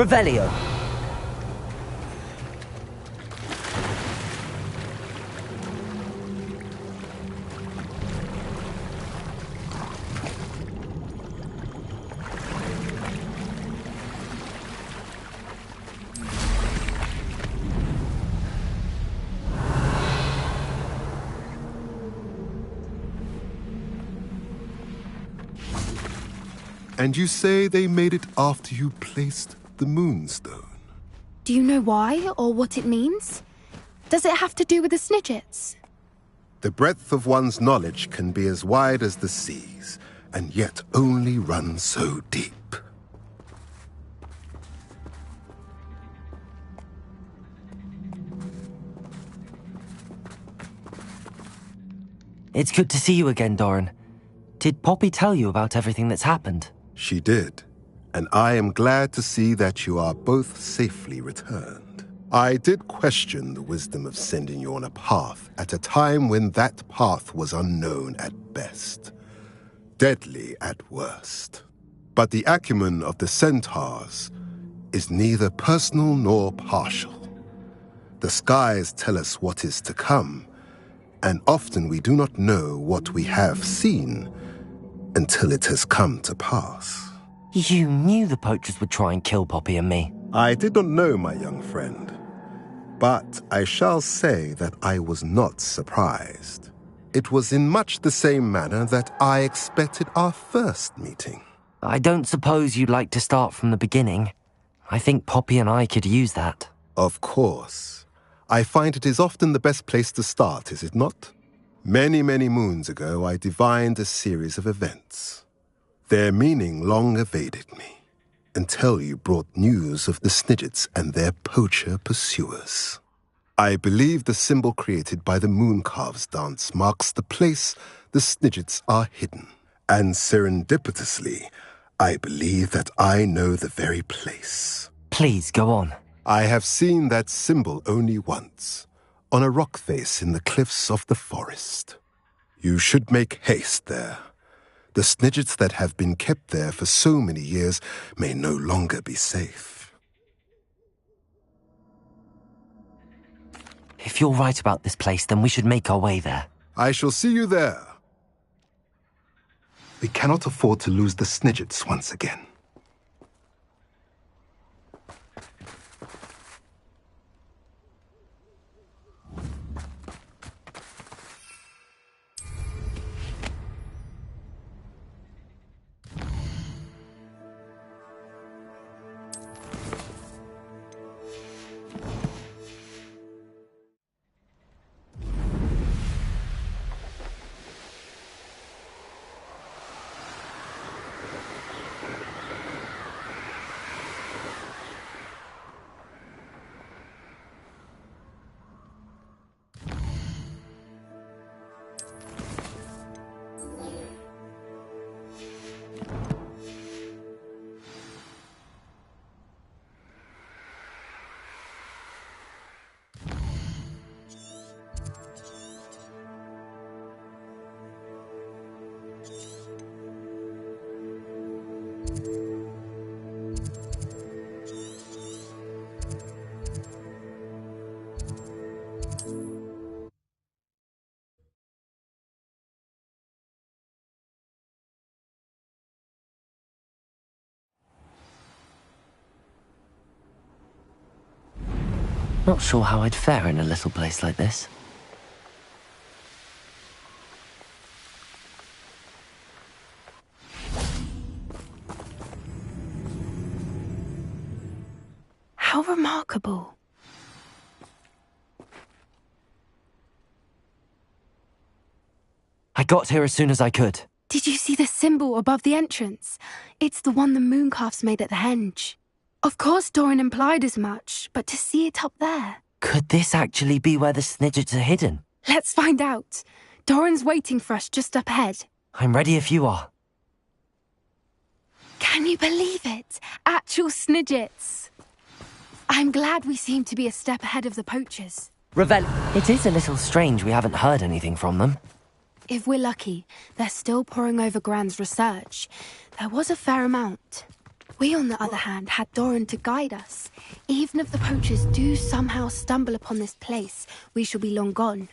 Revelio. And you say they made it after you placed the Moonstone? Do you know why, or what it means? Does it have to do with the Snidgets? The breadth of one's knowledge can be as wide as the seas, and yet only run so deep. It's good to see you again, Doran. Did Poppy tell you about everything that's happened? She did, and I am glad to see that you are both safely returned. I did question the wisdom of sending you on a path at a time when that path was unknown at best, deadly at worst. But the acumen of the centaurs is neither personal nor partial. The skies tell us what is to come, and often we do not know what we have seen until it has come to pass. You knew the poachers would try and kill Poppy and me. I did not know, my young friend, but I shall say that I was not surprised. It was in much the same manner that I expected our first meeting. I don't suppose you'd like to start from the beginning. I think Poppy and I could use that. Of course. I find it is often the best place to start, is it not? Many, many moons ago, I divined a series of events. Their meaning long evaded me, until you brought news of the Snidgets and their poacher pursuers. I believe the symbol created by the Mooncalves dance marks the place the Snidgets are hidden. And serendipitously, I believe that I know the very place. Please, go on. I have seen that symbol only once, on a rock face in the cliffs of the forest. You should make haste there. The Snidgets that have been kept there for so many years may no longer be safe. If you're right about this place, then we should make our way there. I shall see you there. We cannot afford to lose the Snidgets once again. Not sure how I'd fare in a little place like this. How remarkable. I got here as soon as I could. Did you see the symbol above the entrance? It's the one the Mooncalves made at the henge. Of course Doran implied as much, but to see it up there... Could this actually be where the Snidgets are hidden? Let's find out. Doran's waiting for us just up ahead. I'm ready if you are. Can you believe it? Actual Snidgets. I'm glad we seem to be a step ahead of the poachers. Revel, it is a little strange we haven't heard anything from them. If we're lucky, they're still poring over Gran's research. There was a fair amount. We, on the other hand, had Doran to guide us. Even if the poachers do somehow stumble upon this place, we shall be long gone.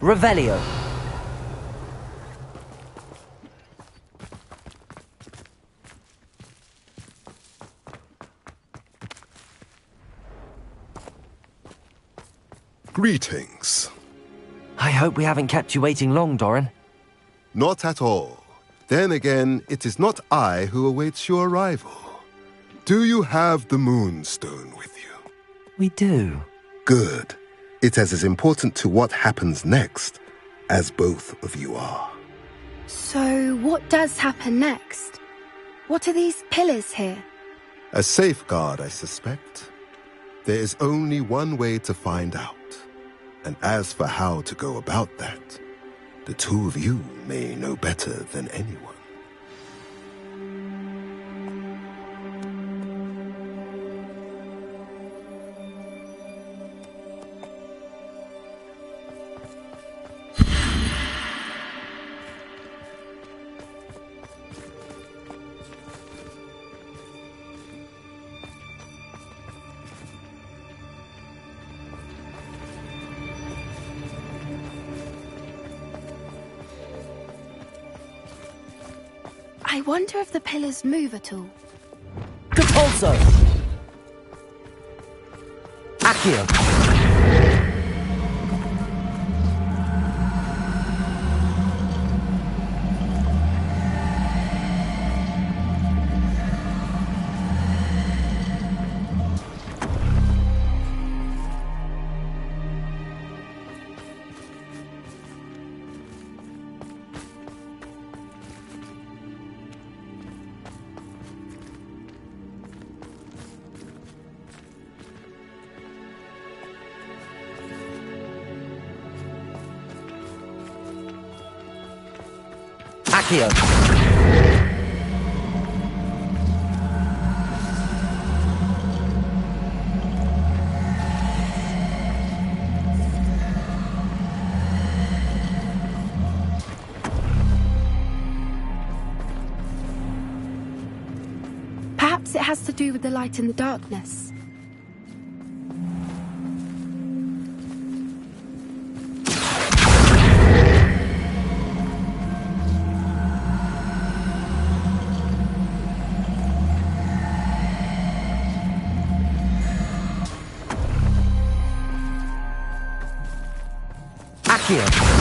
Revelio. Greetings. I hope we haven't kept you waiting long, Doran. Not at all. Then again, it is not I who awaits your arrival. Do you have the Moonstone with you? We do. Good. It is as important to what happens next as both of you are. So, what does happen next? What are these pillars here? A safeguard, I suspect. There is only one way to find out. And as for how to go about that, the two of you may know better than anyone. I wonder if the pillars move at all. Capulso! Accio! Accio! Perhaps it has to do with the light in the darkness. Accio!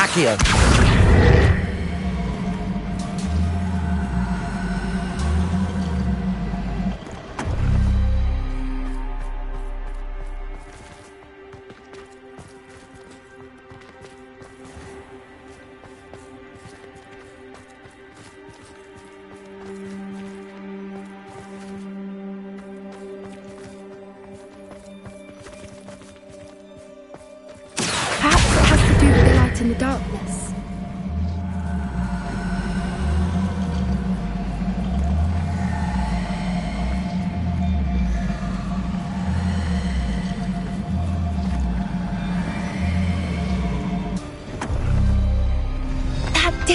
Accio! Perhaps it has to do with the light in the darkness.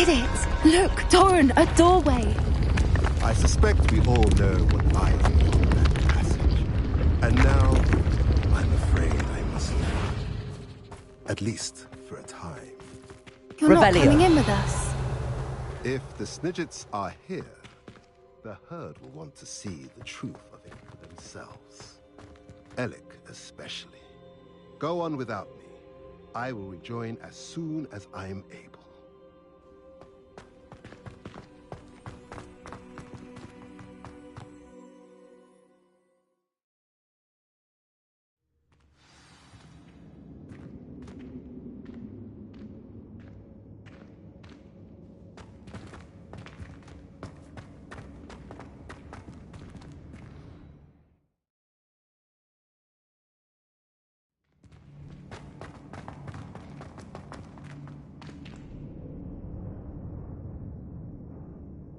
did it! Look, Doran, a doorway! I suspect we all know what lies beyond that passage. And now, I'm afraid I must leave. At least for a time. You're not coming in with us. If the Snidgets are here, the herd will want to see the truth of it for themselves. Alec especially. Go on without me. I will rejoin as soon as I am able.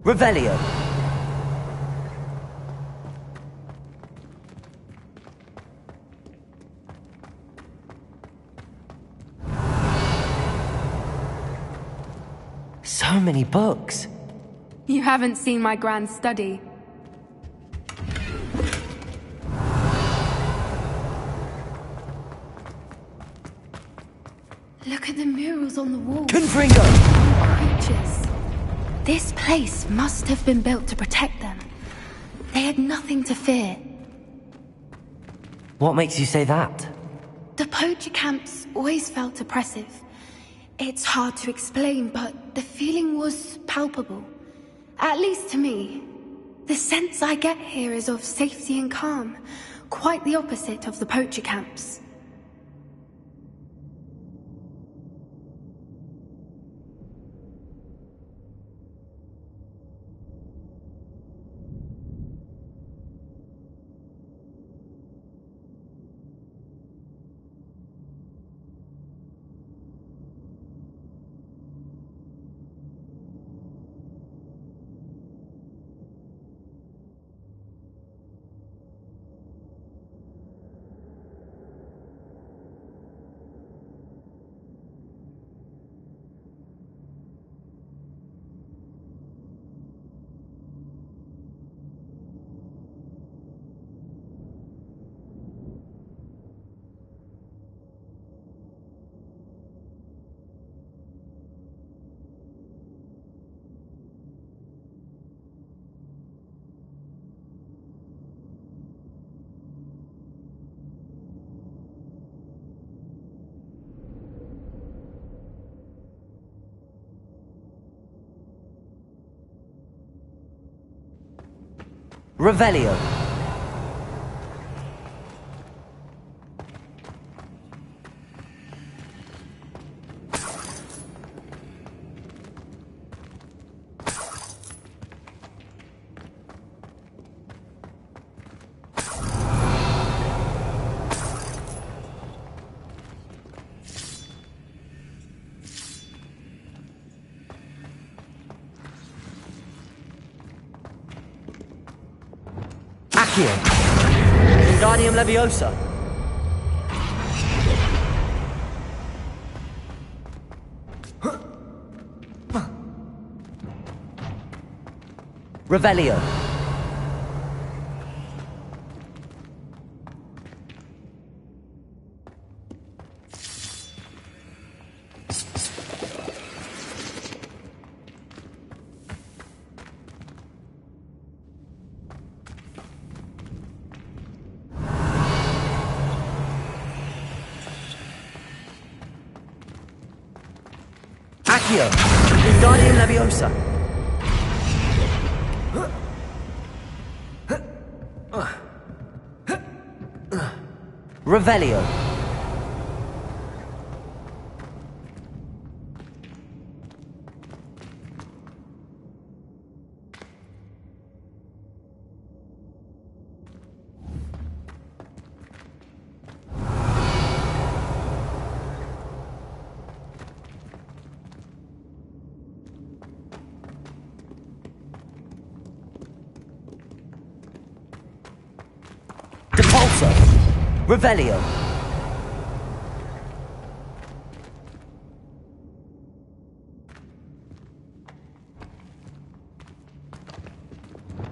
Revelio. So many books. You haven't seen my grand study. Look at the murals on the wall. Confringo! Creatures. This place must have been built to protect them. They had nothing to fear. What makes you say that? The poacher camps always felt oppressive. It's hard to explain, but the feeling was palpable. At least to me. The sense I get here is of safety and calm. Quite the opposite of the poacher camps. Revelio. Wingardium Leviosa. Revelio. Wingardium Leviosa. Revelio. Revelio.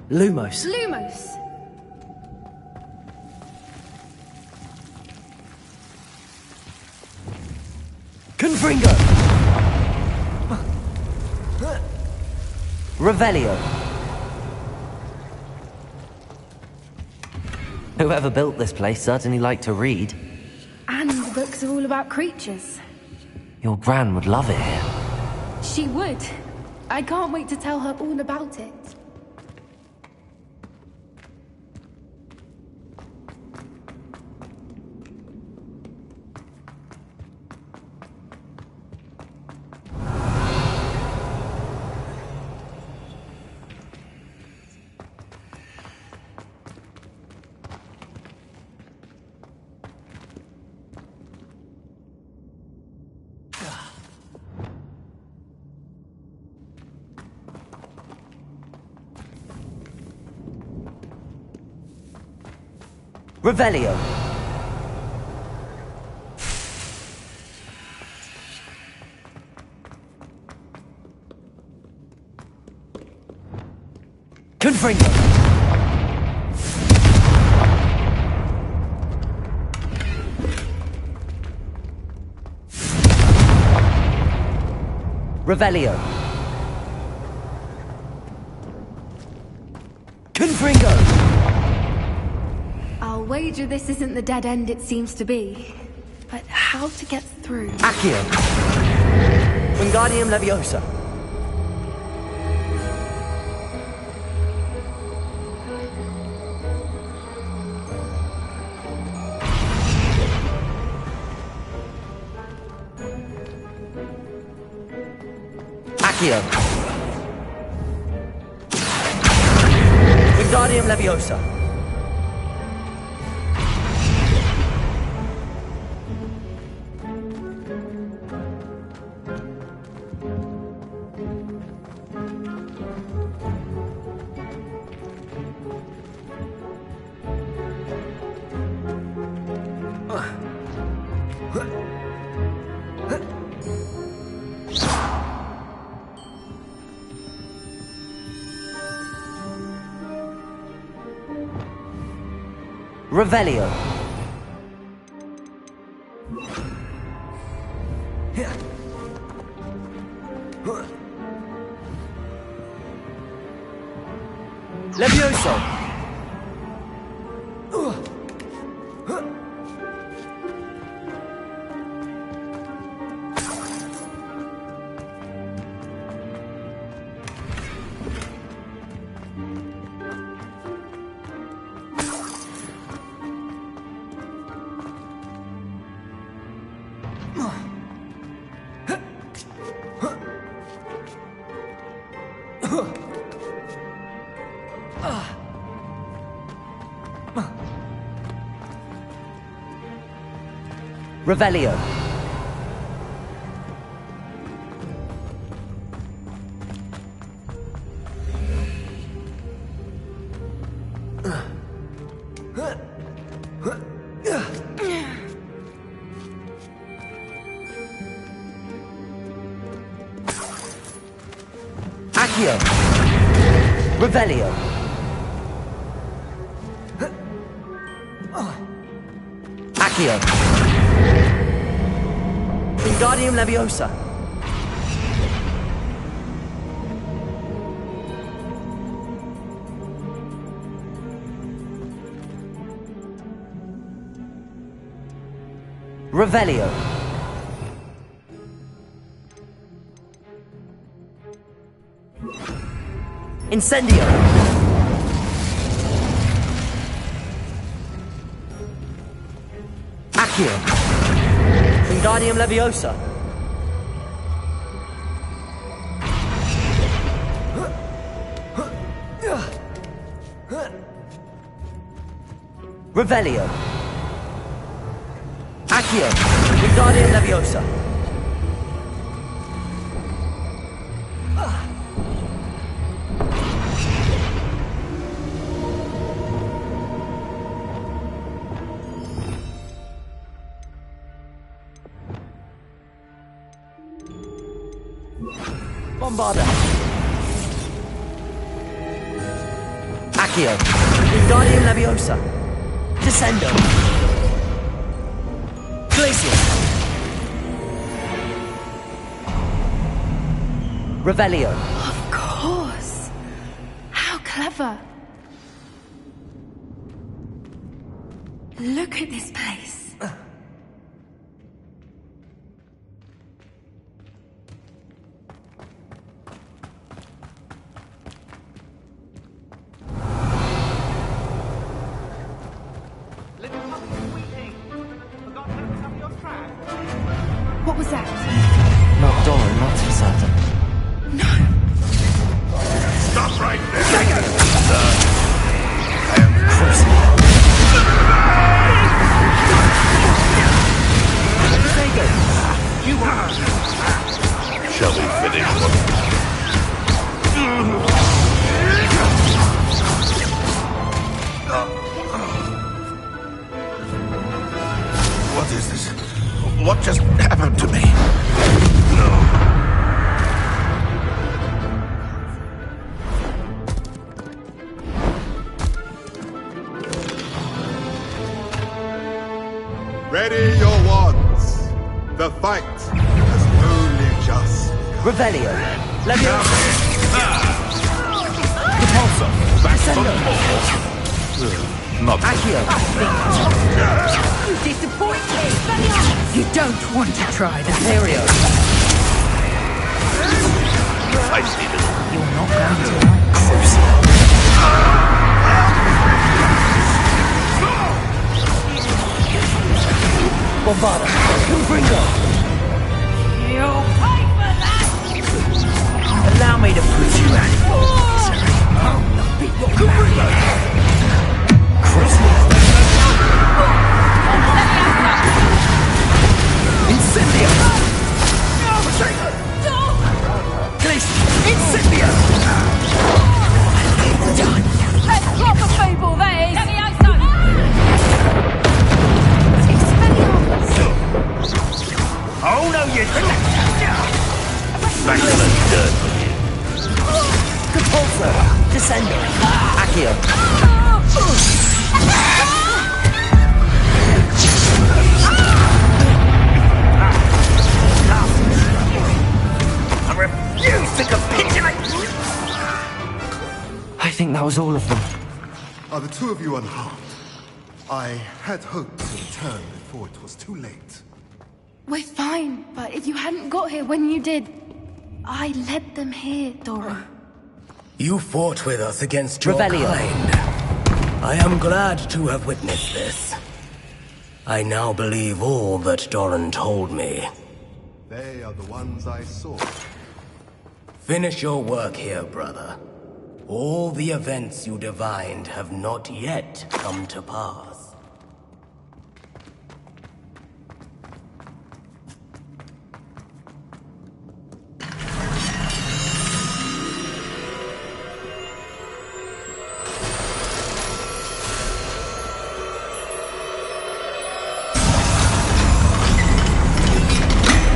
Lumos. Lumos! Confringo! Revelio. Whoever built this place certainly liked to read. And the books are all about creatures. Your Gran would love it here. She would. I can't wait to tell her all about it. Revelio. Confringo. Revelio. Confringo. I'll wager this isn't the dead end it seems to be. But how to get through? Accio. Wingardium Leviosa. Accio. Wingardium Leviosa. Revelio. Levioso. Revelio. Accio. Revelio. Accio. Wingardium Leviosa. Revelio. Incendio. Accio. Wingardium Leviosa. Revelio. Accio. Wingardium Leviosa. Bombarda. Accio. Guardian Leviosa. Descendo. Glacier. Revelio. Of course. How clever. Look at this place. What was that? Not Doran, not too certain. No. Stop right there! Shall we finish one? What is this? What just happened to me? No. Ready your wands. The fight has only just begun. Revelio. Leviosa. Repulsor, back for more. Not Accio. Disappointed! You don't want to try that. Imperio. I see it. You're not going to like Bombarda. Confringo. You'll pay for that! Allow me to put you out. Incendio! Incendio! Let's drop a fable, that is! Oh no, you don't! Back to the dirt with you. Repulsor. Descendo. Accio. I refuse to capitulate! I think that was all of them. Are the two of you unharmed? I had hoped to return before it was too late. We're fine, but if you hadn't got here when you did, I led them here, Dora. You fought with us against your Revelio. kind. I am glad to have witnessed this. I now believe all that Doran told me. They are the ones I saw. Finish your work here, brother. All the events you divined have not yet come to pass.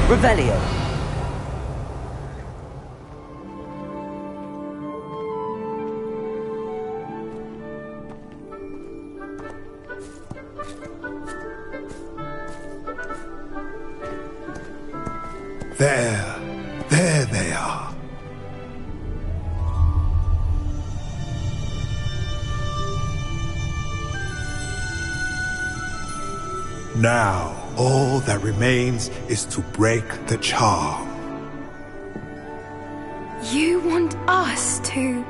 Revelio. There they are. Now, all that remains is to break the charm. You want us to...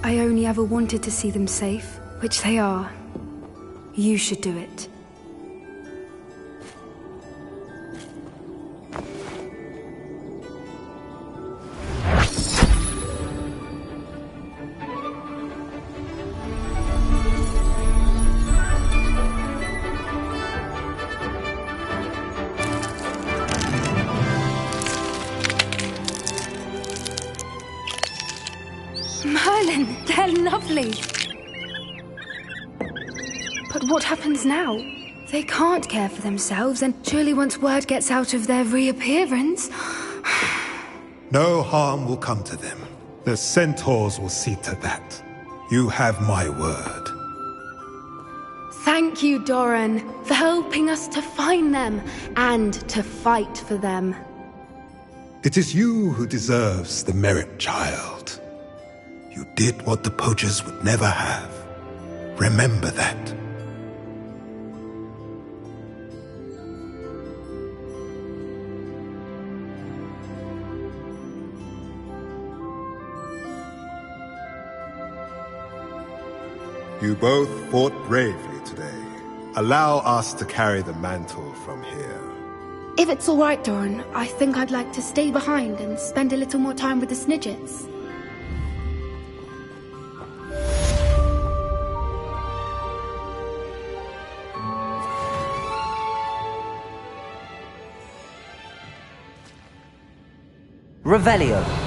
I only ever wanted to see them safe, which they are. You should do it. Merlin, they're lovely. But But what happens now? They can't care for themselves, and surely once word gets out of their reappearance... No harm will come to them. The centaurs will see to that. You have my word. Thank you, Doran, for helping us to find them, and to fight for them. It is you who deserves the merit, child. You did what the poachers would never have. Remember that. You both fought bravely today. Allow us to carry the mantle from here. If it's all right, Doran, I think I'd like to stay behind and spend a little more time with the Snidgets. Revelio.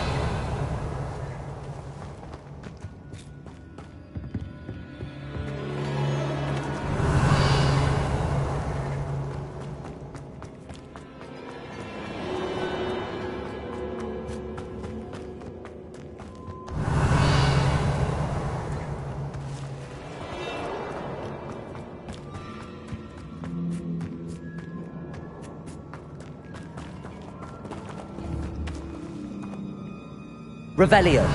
Revelio.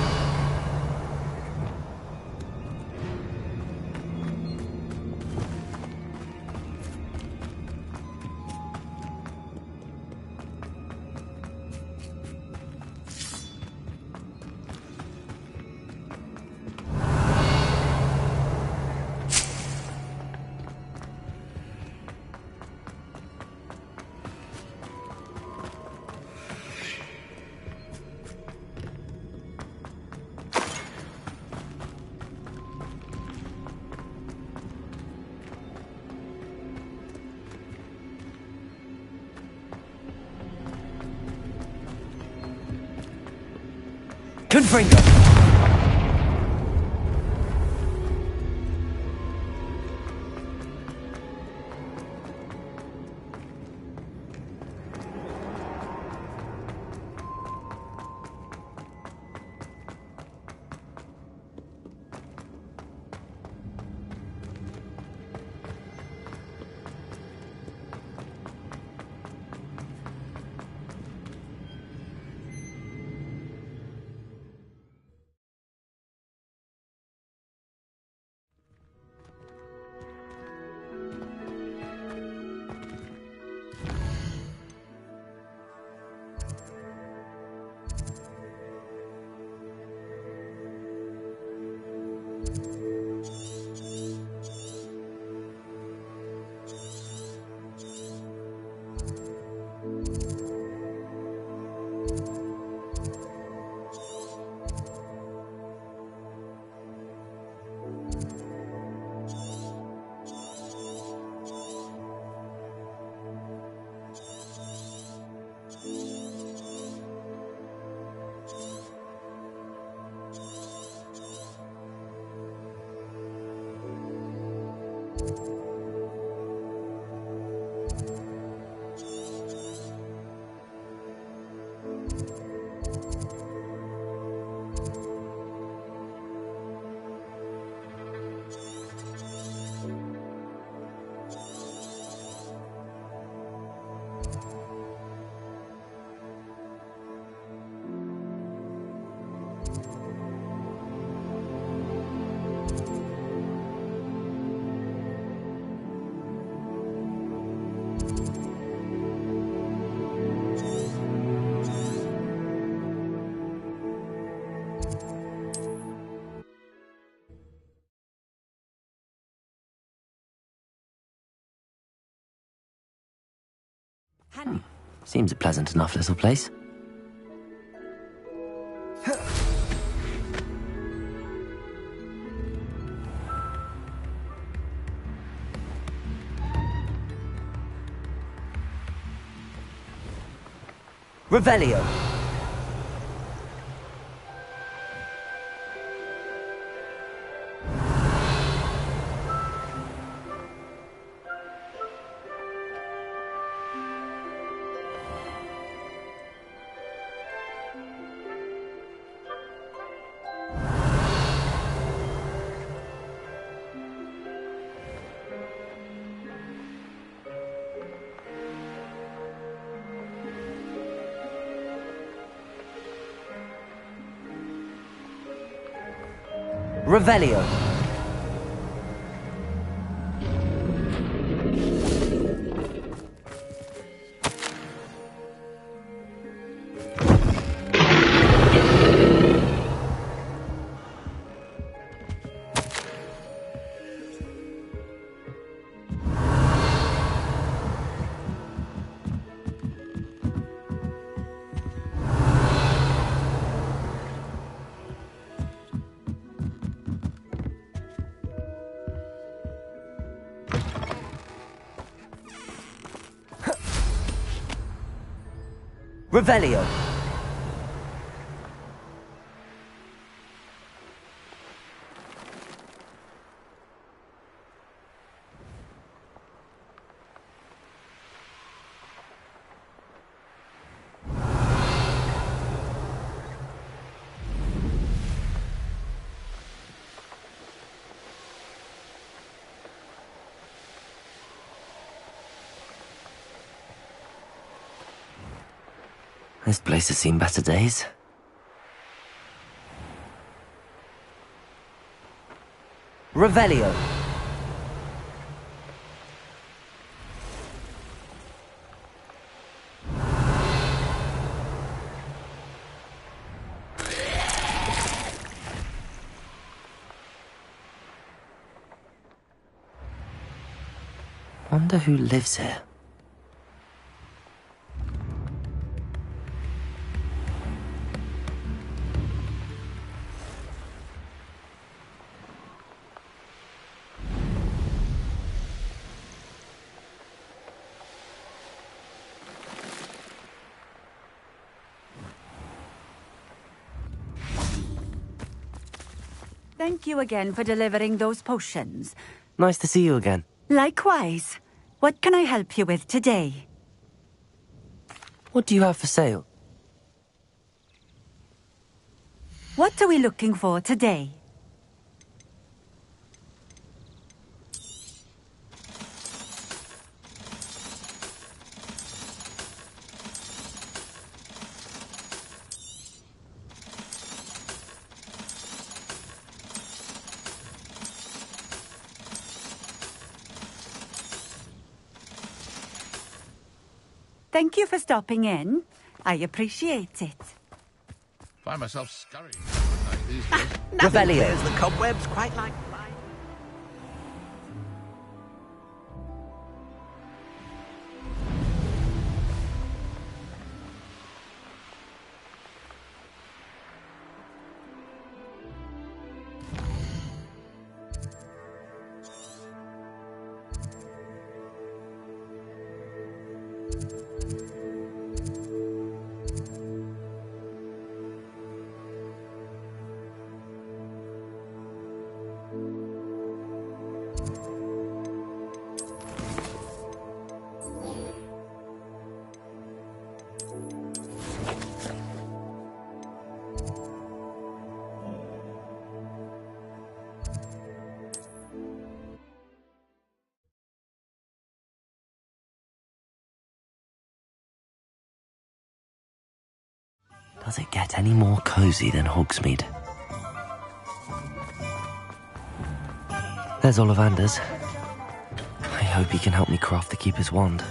Confringo. Seems a pleasant enough little place. Revelio. Revelio. Revelio. This place has seen better days. Revelio. Wonder who lives here. Thank you again for delivering those potions. Nice to see you again. Likewise. What can I help you with today? What do you have for sale? What are we looking for today? Thank you for stopping in. I appreciate it. Find myself scurrying like these days. Revelio. There's the cobwebs quite like flying. Does it get any more cozy than Hogsmeade? There's Ollivander's. I hope he can help me craft the Keeper's wand.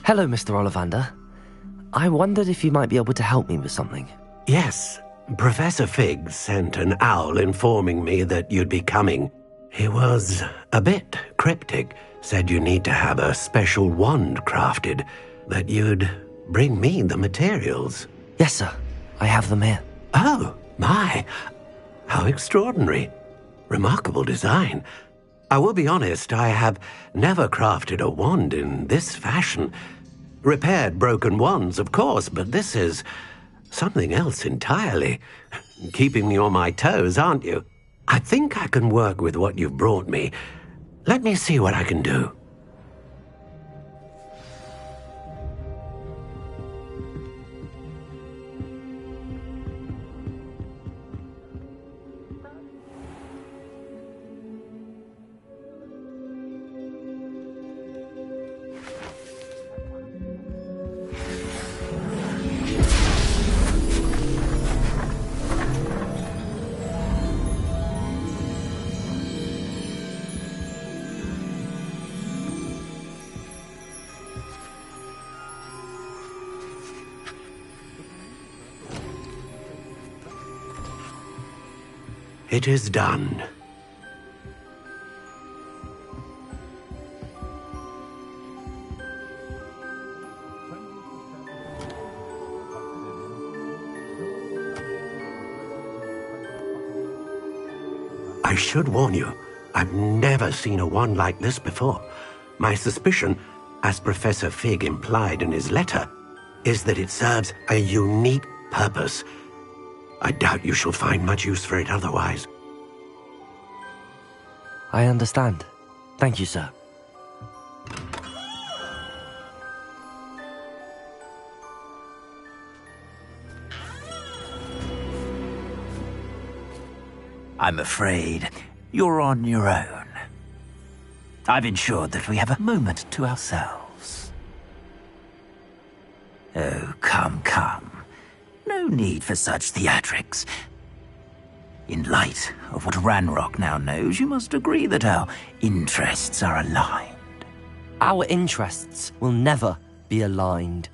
Hello, Mr. Ollivander. I wondered if you might be able to help me with something. Yes. Professor Fig sent an owl informing me that you'd be coming. He was a bit cryptic, said you need to have a special wand crafted, that you'd bring me the materials. Yes, sir. I have them here. Oh, my. How extraordinary. Remarkable design. I will be honest, I have never crafted a wand in this fashion. Repaired broken wands, of course, but this is something else entirely. Keeping me on my toes, aren't you? I think I can work with what you've brought me. Let me see what I can do. It is done. I should warn you, I've never seen a wand like this before. My suspicion, as Professor Fig implied in his letter, is that it serves a unique purpose. I doubt you shall find much use for it otherwise. I understand. Thank you, sir. I'm afraid you're on your own. I've ensured that we have a moment to ourselves. Oh, come, come. No need for such theatrics. In light of what Ranrock now knows, you must agree that our interests are aligned. Our interests will never be aligned.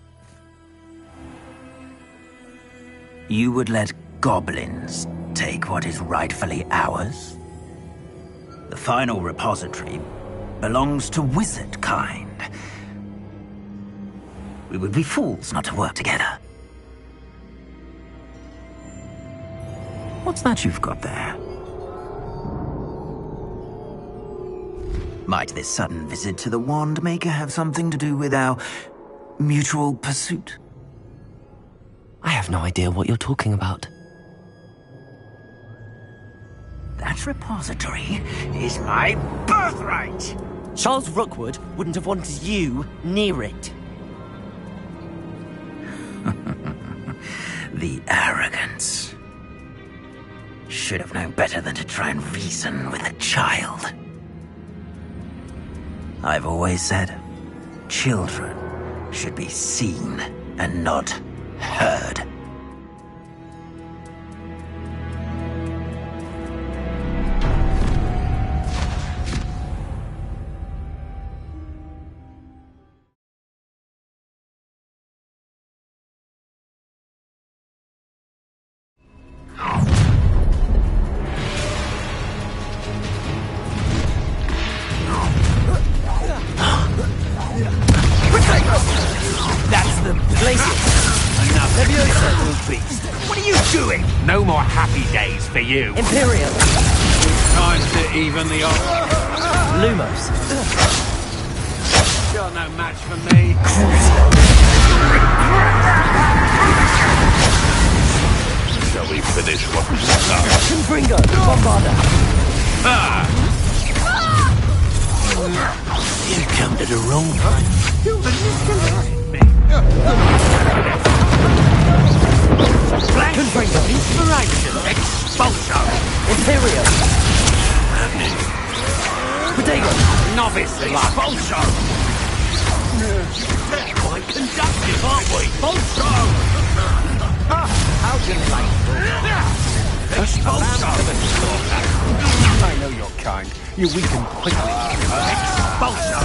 You would let goblins take what is rightfully ours? The final repository belongs to wizard kind. We would be fools not to work together. What's that you've got there? Might this sudden visit to the Wand Maker have something to do with our mutual pursuit? I have no idea what you're talking about. That repository is my birthright! Charles Rookwood wouldn't have wanted you near it. The arrogance. Should have known better than to try and reason with a child. I've always said, children should be seen and not heard. That's the place. Enough. Beast. What are you doing? No more happy days for you. Imperial. Time to even the odds. Lumos. You're no match for me. Shall we finish what we started? Confringo. Bombarda. You come to the wrong time. Confringo. Inspiration. Expulsion. Imperial. Protego. Novice. Expulsion. Quite conductive, aren't we? Expulsion. How delightful. Expulsion. I know your kind. You weaken quickly. Expulsion.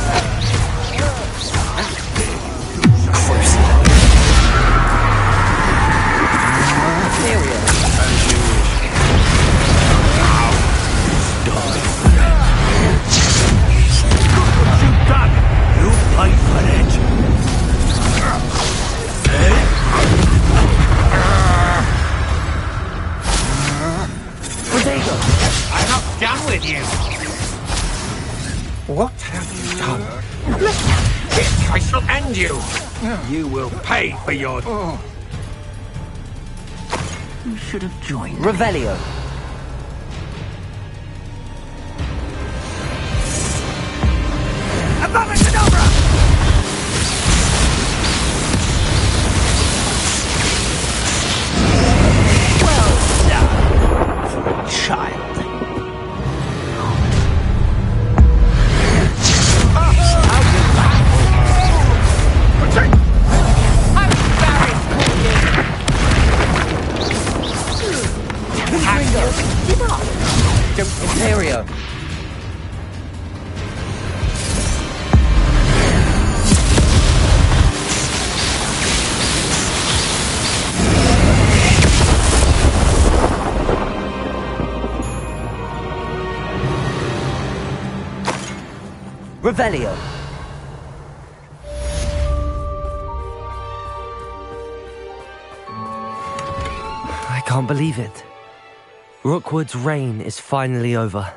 Imperial. As you wish. Stop it. What you've done, you pay for it. Protego. I'm not done with you. What have you done? I shall end you. You will pay for your... You should have joined. Revelio. Well done for a child. Imperio. Revelio. I can't believe it. Rookwood's reign is finally over.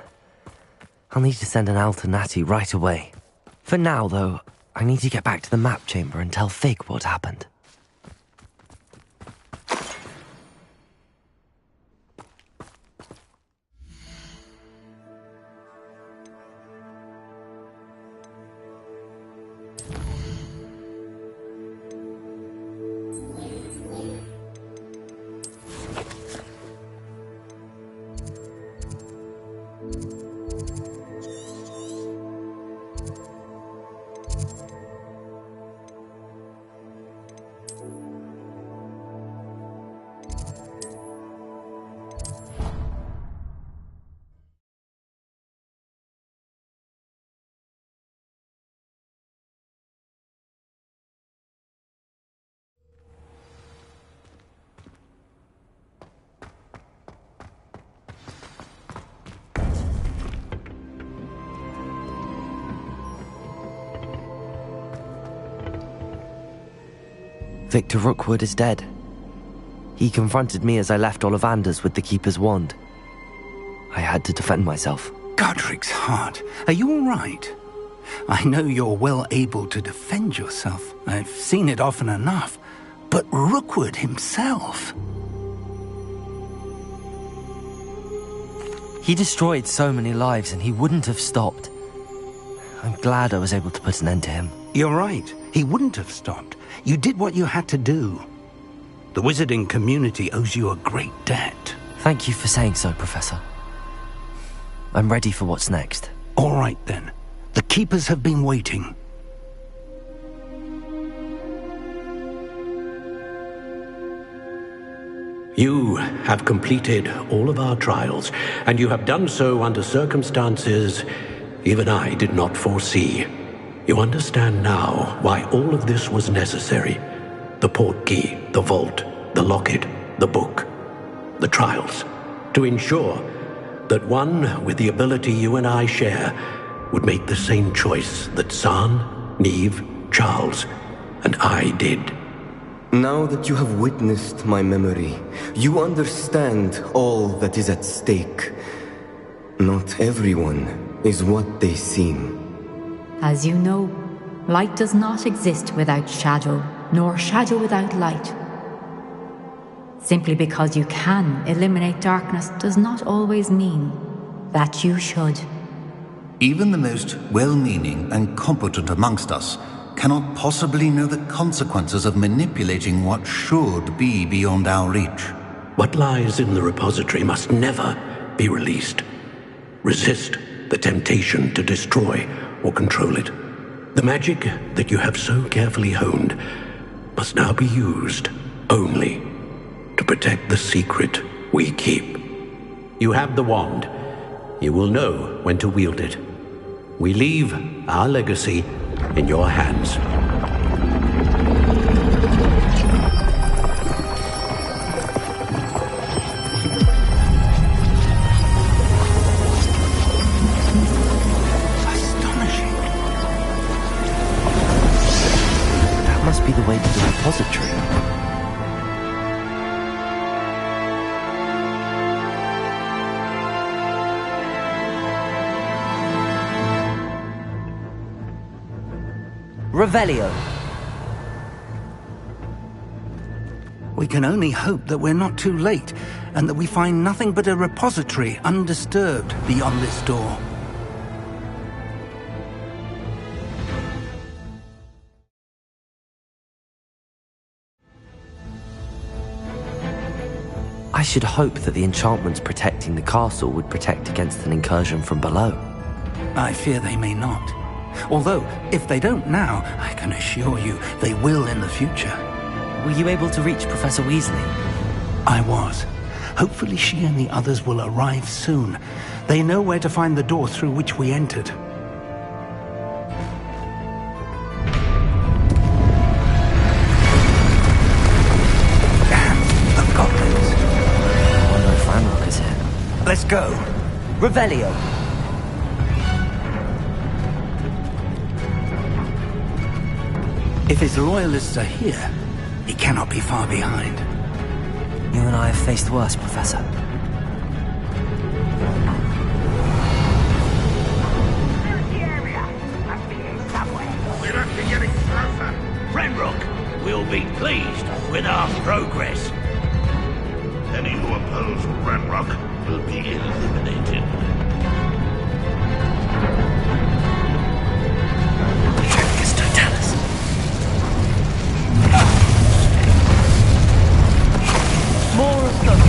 I'll need to send an Alternati right away. For now, though, I need to get back to the map chamber and tell Fig what happened. Victor Rookwood is dead. He confronted me as I left Ollivanders with the Keeper's wand. I had to defend myself. Godric's heart, are you all right? I know you're well able to defend yourself. I've seen it often enough. But Rookwood himself... He destroyed so many lives and he wouldn't have stopped. I'm glad I was able to put an end to him. You're right. He wouldn't have stopped. You did what you had to do. The wizarding community owes you a great debt. Thank you for saying so, Professor. I'm ready for what's next. All right, then. The Keepers have been waiting. You have completed all of our trials, and you have done so under circumstances even I did not foresee. You understand now why all of this was necessary. The portkey, the vault, the locket, the book, the trials. To ensure that one with the ability you and I share would make the same choice that San, Neve, Charles, and I did. Now that you have witnessed my memory, you understand all that is at stake. Not everyone is what they seem. As you know, light does not exist without shadow, nor shadow without light. Simply because you can eliminate darkness does not always mean that you should. Even the most well-meaning and competent amongst us cannot possibly know the consequences of manipulating what should be beyond our reach. What lies in the repository must never be released. Resist the temptation to destroy or control it. The magic that you have so carefully honed must now be used only to protect the secret we keep. You have the wand. You will know when to wield it. We leave our legacy in your hands. Astonishing. That must be the way to the repository. Revelio. We can only hope that we're not too late, and that we find nothing but a repository undisturbed beyond this door. I should hope that the enchantments protecting the castle would protect against an incursion from below. I fear they may not. Although, if they don't now, I can assure you they will in the future. Were you able to reach Professor Weasley? I was. Hopefully she and the others will arrive soon. They know where to find the door through which we entered. Damn, the goblins. Oh no, Franrock is here. Let's go. Revelio. If his loyalists are here, he cannot be far behind. You and I have faced worse, Professor. We're actually getting closer. Ranrock will be pleased with our progress. Any who oppose Ranrock will be eliminated. More of them.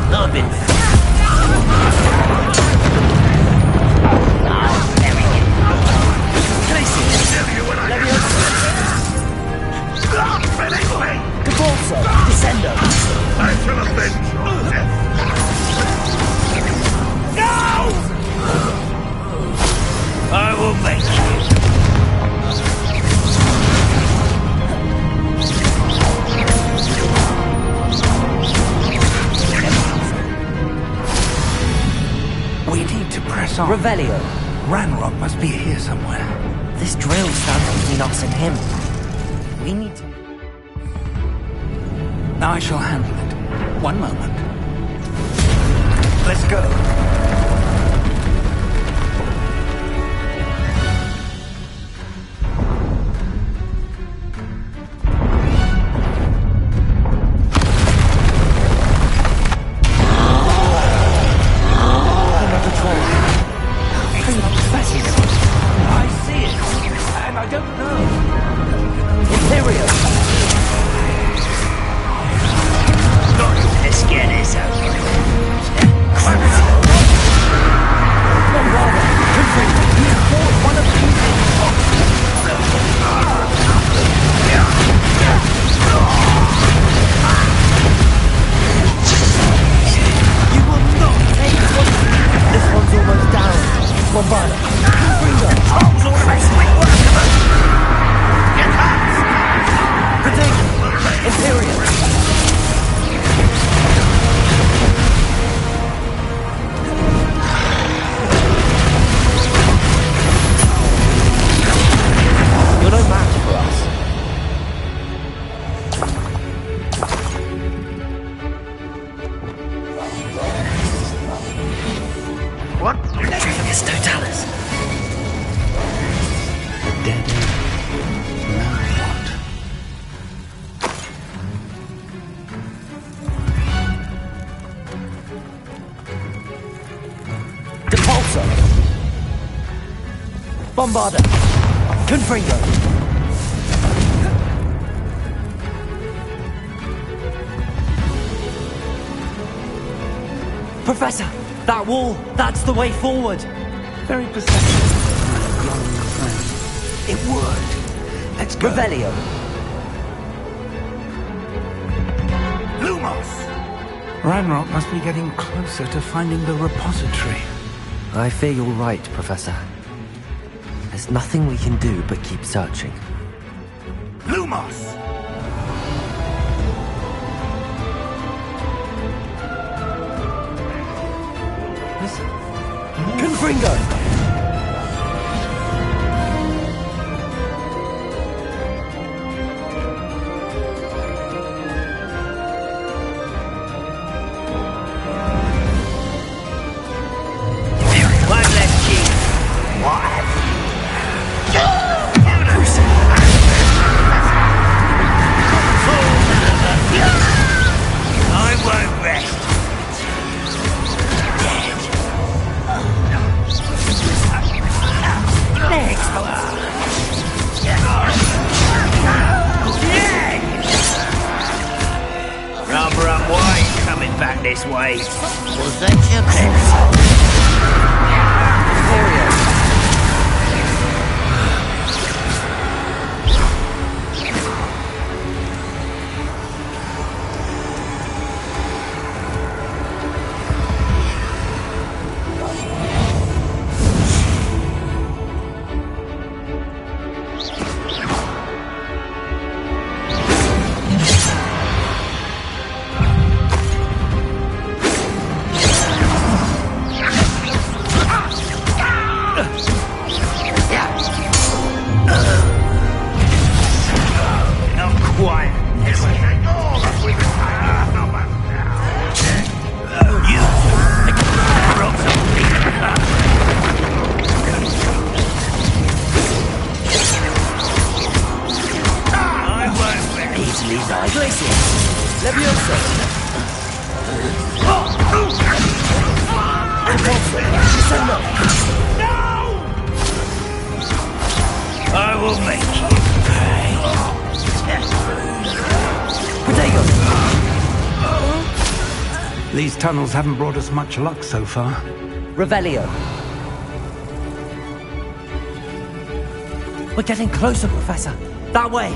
I've been. Descendo. I shall avenge your death. No! I will make you. We need to press on. Revelio. Ranrock must be here somewhere. This drill stands between us and him. We need to... I shall handle it. One moment. Let's go. Another troll. I see it, and I don't know. Imperial. Let's get this over. You will not take one. This one's almost down. Bombard. Tom's all about sweet work of us. Get up! Protect. Imperial. You're no match for us. What? Trigus Totalis. Dead end. Now what? Depulso. Bombarder. Confringo. Professor, that wall, that's the way forward. Very perceptive, my young friend. It worked. Let's go. Revelio. Lumos! Ranrock must be getting closer to finding the repository. I fear you're right, Professor. There's nothing we can do but keep searching. Lumos! Listen. Confringo! This way. Was that your These tunnels haven't brought us much luck so far. Revelio. We're getting closer, Professor. That way.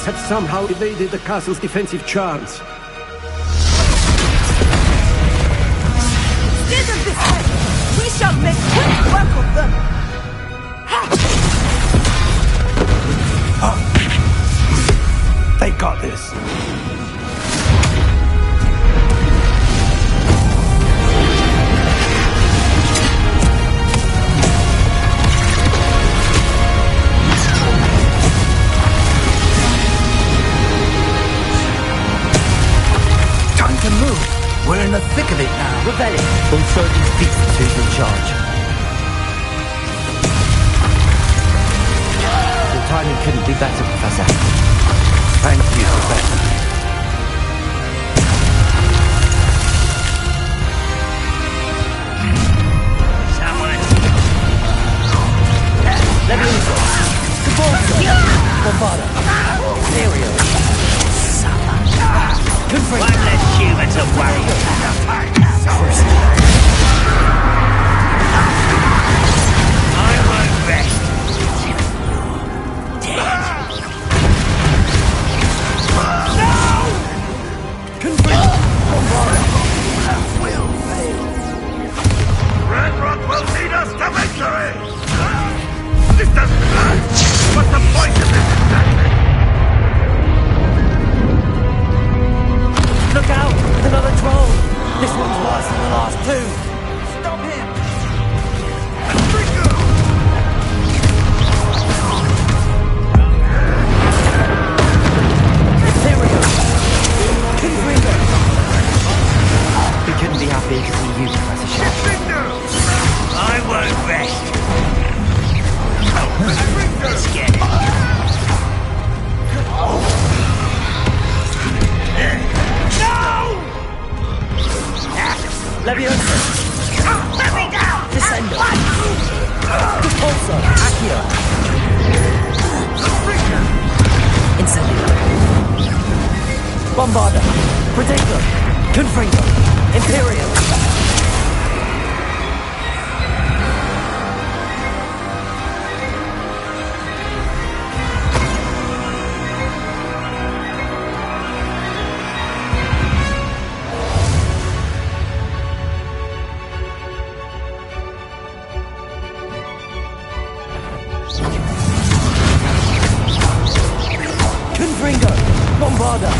Have somehow evaded the castle's defensive charms. Steer them this way! We shall make quick work of them! They got this. We're in the thick of it now. Revelli. Uncertain speaks to who's in charge. Your timing couldn't be better, Professor. Thank you, Professor. Leviuso. Cabolso. Bombarda. Serio. One less human to worry about. I won't rest till you're dead. No! Will fail. Ranrock will lead us to victory! This doesn't matter! What's the point of this exactly? Look out! Another troll! This one's worse than the last two! Stop him! Imperial! Confringo! We couldn't be happier to see you, Professor Shaw. I won't rest. Let's get it. Leviosa! Let me down! Descendo! Repulsor! Accio! Incendio! Bombarda! Protector! Confringo! Imperial! Confringo! Bombarda!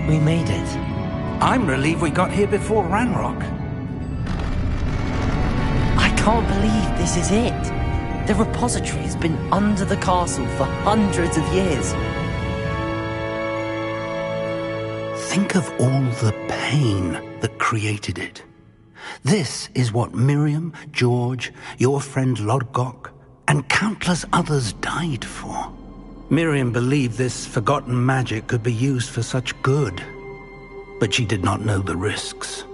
We made it. I'm relieved we got here before Ranrock. I can't believe this is it. The repository has been under the castle for hundreds of years. Think of all the pain that created it. This is what Miriam, George, your friend Lodgok, and countless others died for. Miriam believed this forgotten magic could be used for such good. But she did not know the risks.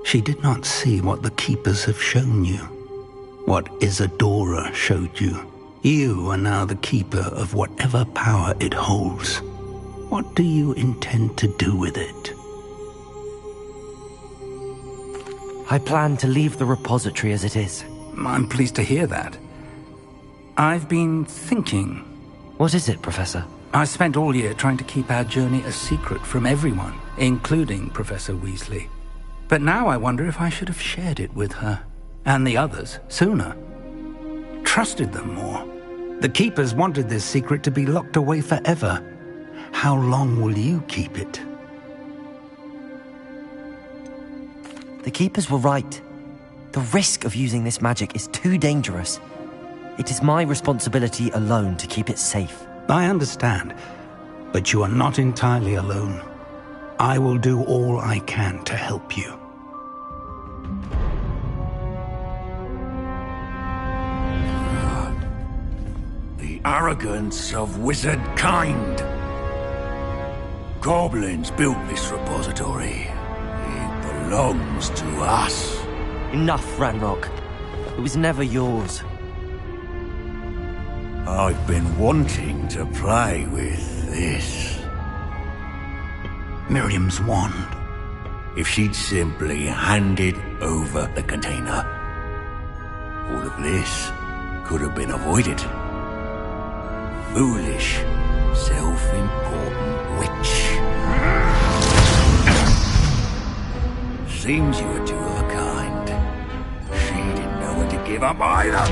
She did not see what the Keepers have shown you. What Isadora showed you. You are now the Keeper of whatever power it holds. What do you intend to do with it? I plan to leave the repository as it is. I'm pleased to hear that. I've been thinking. What is it, Professor? I spent all year trying to keep our journey a secret from everyone, including Professor Weasley. But now I wonder if I should have shared it with her, and the others, sooner. Trusted them more. The Keepers wanted this secret to be locked away forever. How long will you keep it? The Keepers were right. The risk of using this magic is too dangerous. It is my responsibility alone to keep it safe. I understand, but you are not entirely alone. I will do all I can to help you. The arrogance of wizard kind. Goblins built this repository. It belongs to us. Enough, Ranrock. It was never yours. I've been wanting to play with this. Miriam's wand. If she'd simply handed over the container, all of this could have been avoided. Foolish, self-important witch. Seems you were two of a kind. She didn't know when to give up either.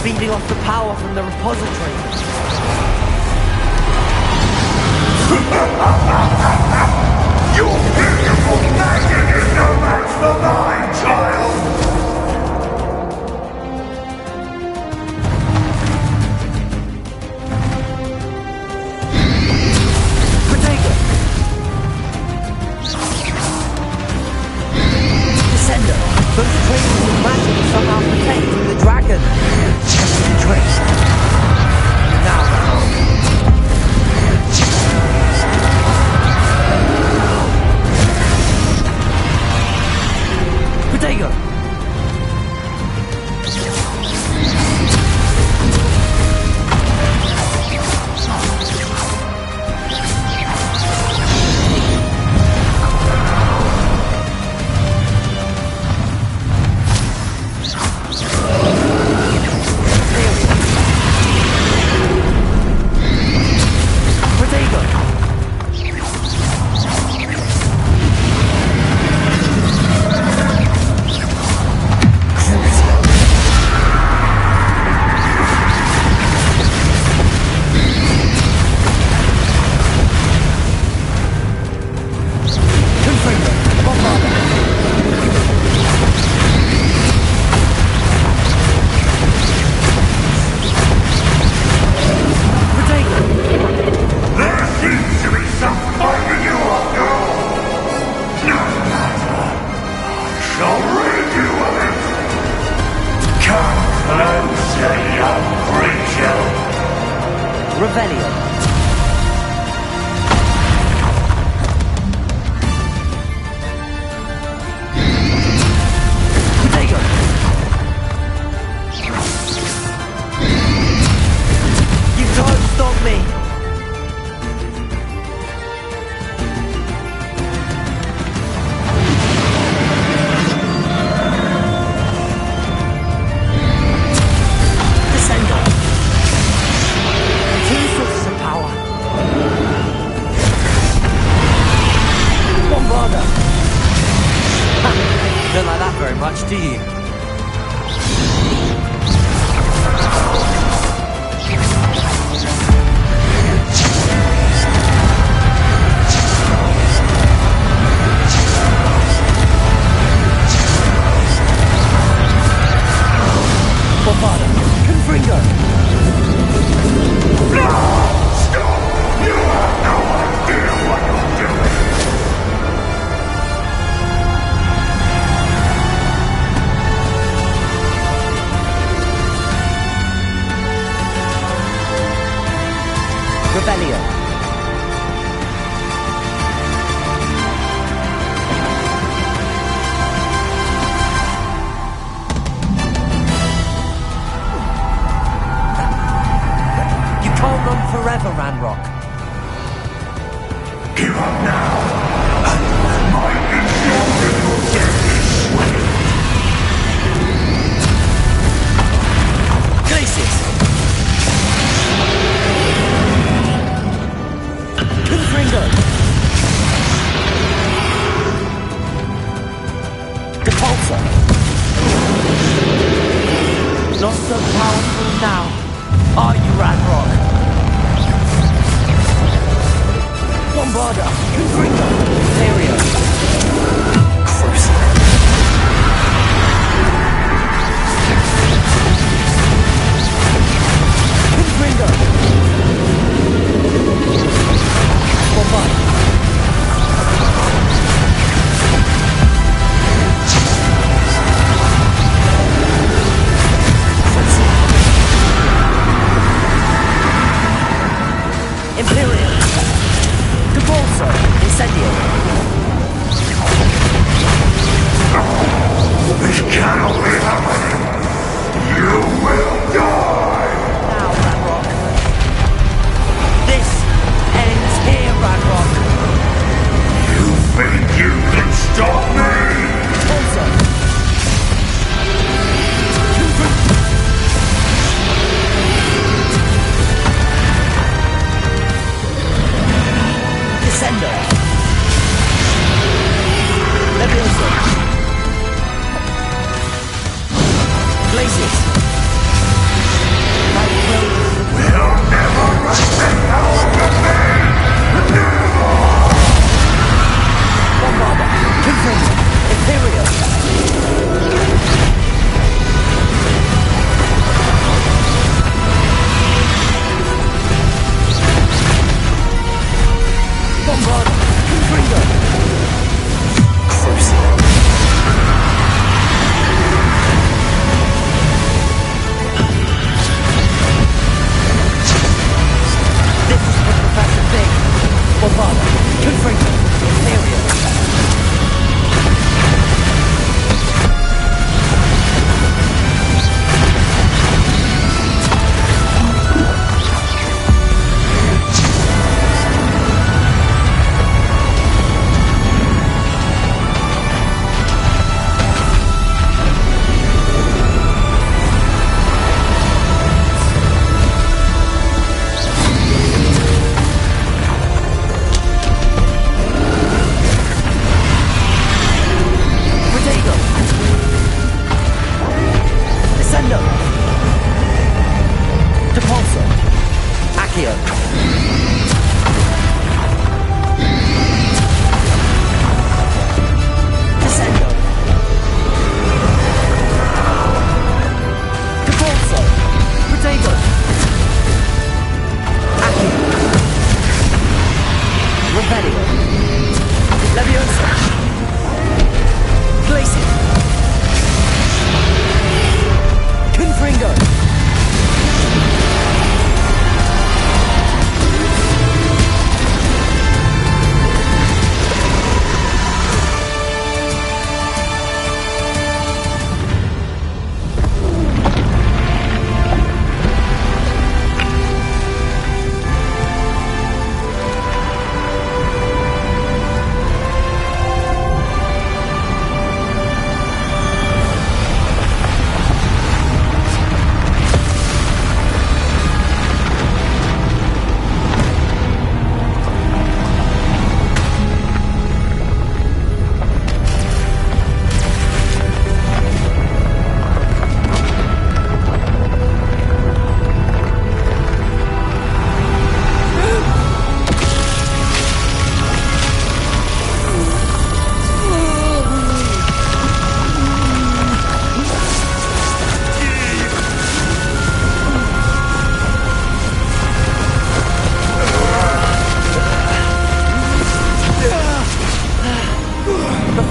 Feeding off the power from the repository. Your beautiful magic is no match for mine, child! Protego! Descender! Those traces of magic are somehow protecting the dragon! Traced. Now. Protego! shall rid you of it! Come closer, young creature! Revelio. You can't stop me! Descendo! Two sources of power. Bombarda! Ha! Don't like that very much, do you? Bombarda! Confringo! Stop! You have no idea what you're doing!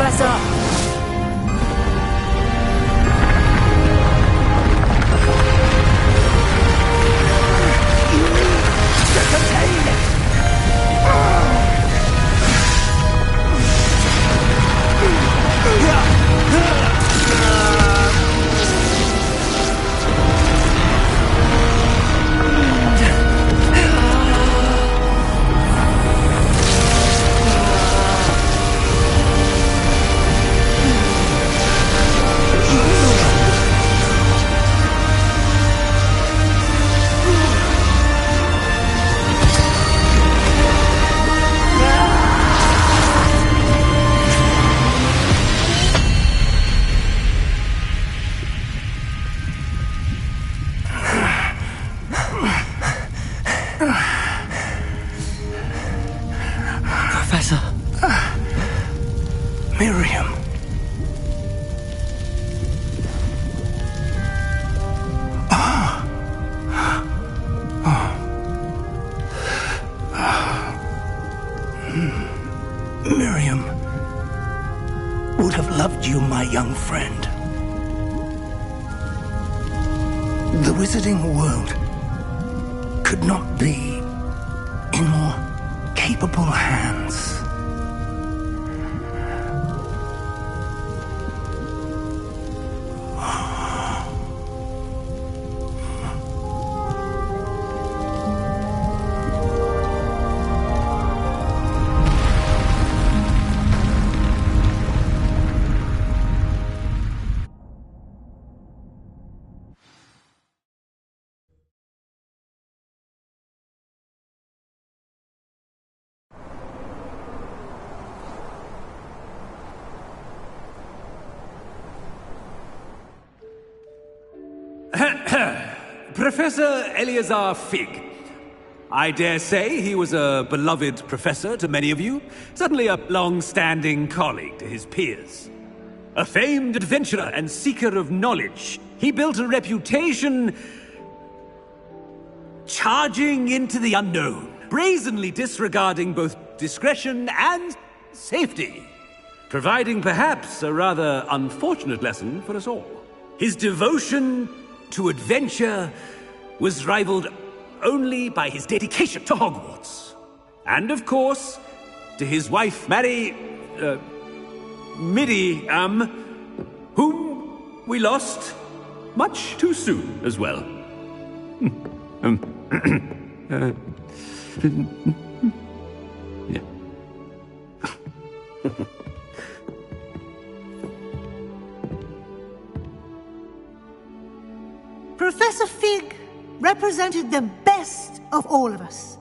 Professor! Professor. Miriam. Miriam would have loved you, my young friend. The wizarding world could not be in more capable hands. Professor Eleazar Fig. I dare say he was a beloved professor to many of you, certainly a long-standing colleague to his peers. A famed adventurer and seeker of knowledge, he built a reputation charging into the unknown, brazenly disregarding both discretion and safety, providing perhaps a rather unfortunate lesson for us all. His devotion to adventure was rivaled only by his dedication to Hogwarts. And of course, to his wife, Midi, whom we lost much too soon as well. Yeah. Professor Fig represented the best of all of us.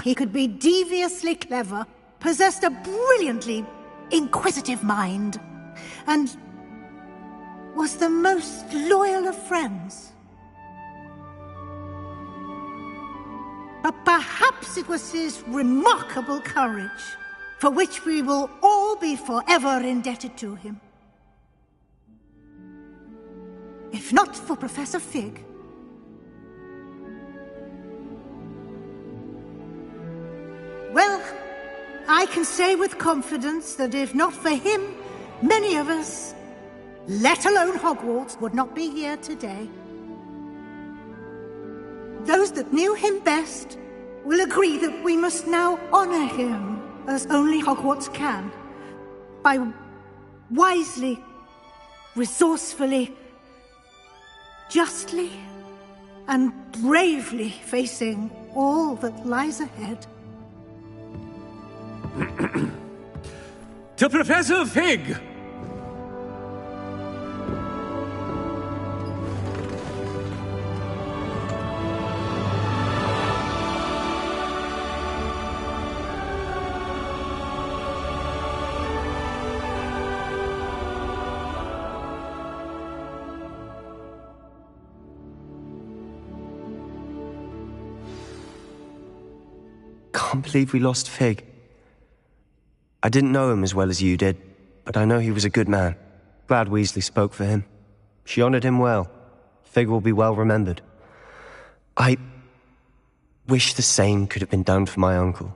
He could be deviously clever, possessed a brilliantly inquisitive mind, and was the most loyal of friends. But perhaps it was his remarkable courage, for which we will all be forever indebted to him. If not for Professor Fig, well, I can say with confidence that if not for him, many of us, let alone Hogwarts, would not be here today. Those that knew him best will agree that we must now honor him as only Hogwarts can, by wisely, resourcefully, justly and bravely facing all that lies ahead. To Professor Fig! Can't believe we lost Fig. I didn't know him as well as you did, but I know he was a good man. Glad Weasley spoke for him. She honored him well. Fig will be well remembered. I wish the same could have been done for my uncle.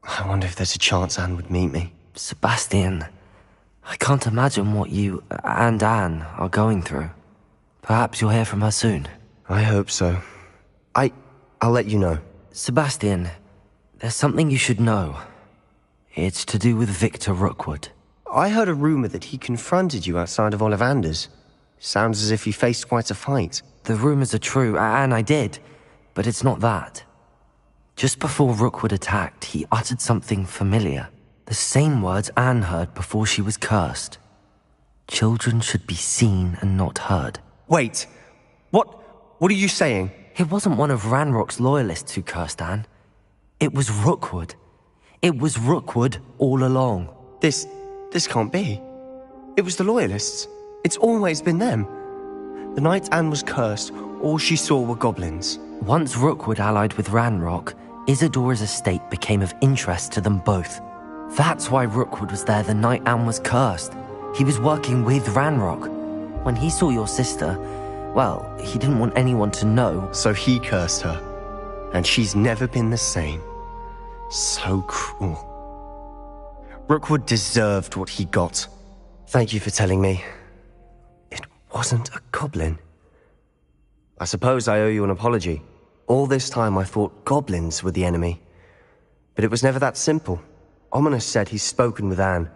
I wonder if there's a chance Anne would meet me. Sebastian, I can't imagine what you and Anne are going through. Perhaps you'll hear from her soon. I hope so. I'll let you know. Sebastian, there's something you should know. It's to do with Victor Rookwood. I heard a rumor that he confronted you outside of Ollivander's. Sounds as if you faced quite a fight. The rumors are true, and I did, but it's not that. Just before Rookwood attacked, he uttered something familiar. The same words Anne heard before she was cursed. Children should be seen and not heard. Wait, what are you saying? It wasn't one of Ranrock's loyalists who cursed Anne. It was Rookwood. It was Rookwood all along. This can't be. It was the loyalists. It's always been them. The night Anne was cursed, all she saw were goblins. Once Rookwood allied with Ranrock, Isadora's estate became of interest to them both. That's why Rookwood was there the night Anne was cursed. He was working with Ranrock. When he saw your sister, well, he didn't want anyone to know. So he cursed her. And she's never been the same. So cruel. Rookwood deserved what he got. Thank you for telling me. It wasn't a goblin. I suppose I owe you an apology. All this time I thought goblins were the enemy. But it was never that simple. Ominous said he's spoken with Anne.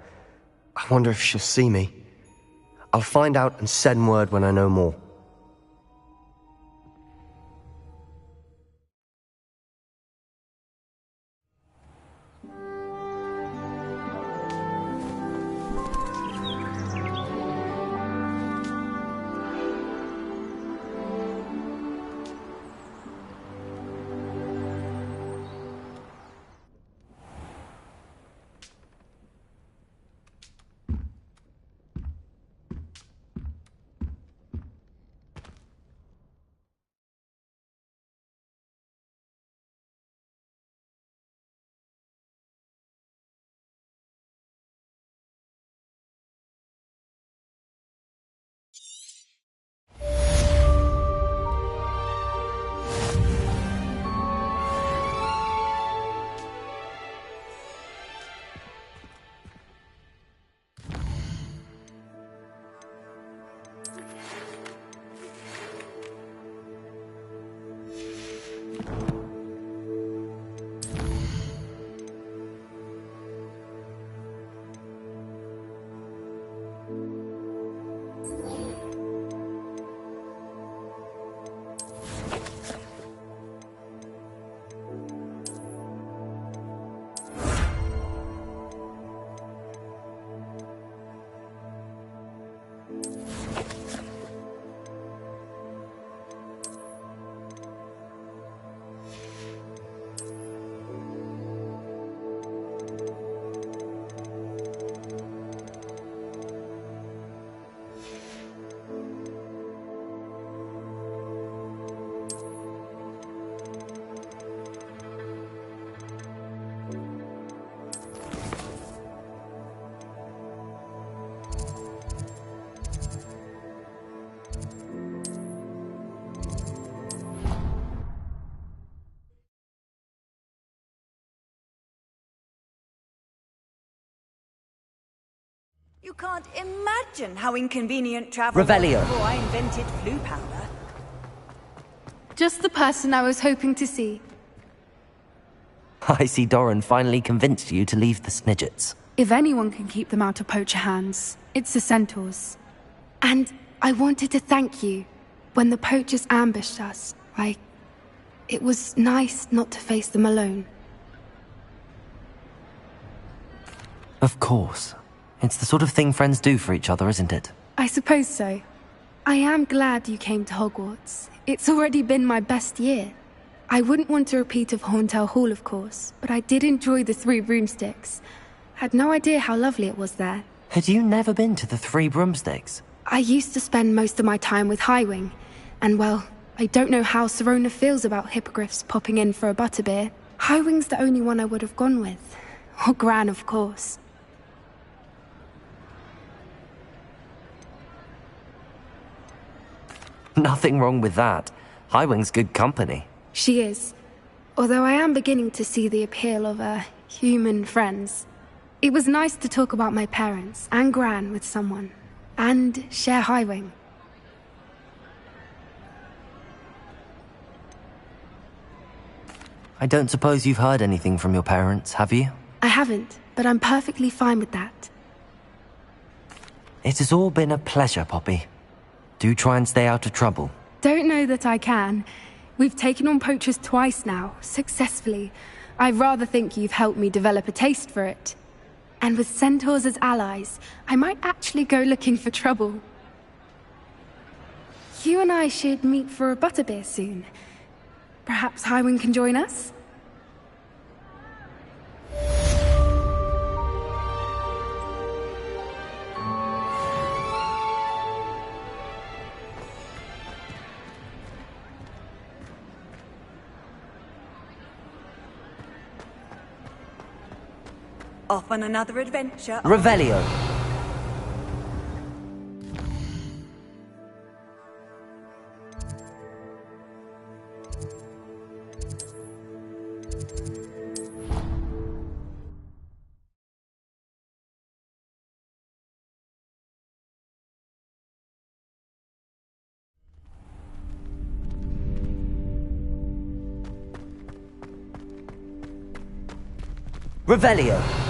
I wonder if she'll see me. I'll find out and send word when I know more. You can't imagine how inconvenient travel was Revelio. before I invented flu powder. Just the person I was hoping to see. I see Doran finally convinced you to leave the Snidgets. If anyone can keep them out of poacher hands, it's the centaurs. And I wanted to thank you. When the poachers ambushed us, it was nice not to face them alone. Of course. It's the sort of thing friends do for each other, isn't it? I suppose so. I am glad you came to Hogwarts. It's already been my best year. I wouldn't want a repeat of Horntail Hall, of course, but I did enjoy the Three Broomsticks. Had no idea how lovely it was there. Had you never been to the Three Broomsticks? I used to spend most of my time with Highwing, and well, I don't know how Serona feels about hippogriffs popping in for a butterbeer. Highwing's the only one I would have gone with. Or Gran, of course. Nothing wrong with that. Highwing's good company. She is. Although I am beginning to see the appeal of, human friends. It was nice to talk about my parents and Gran with someone, and share Highwing. I don't suppose you've heard anything from your parents, have you? I haven't, but I'm perfectly fine with that. It has all been a pleasure, Poppy. Do try and stay out of trouble. Don't know that I can. We've taken on poachers twice now, successfully. I rather think you've helped me develop a taste for it. And with centaurs as allies, I might actually go looking for trouble. You and I should meet for a butterbeer soon. Perhaps Highwing can join us? Off on another adventure. Revelio. Revelio.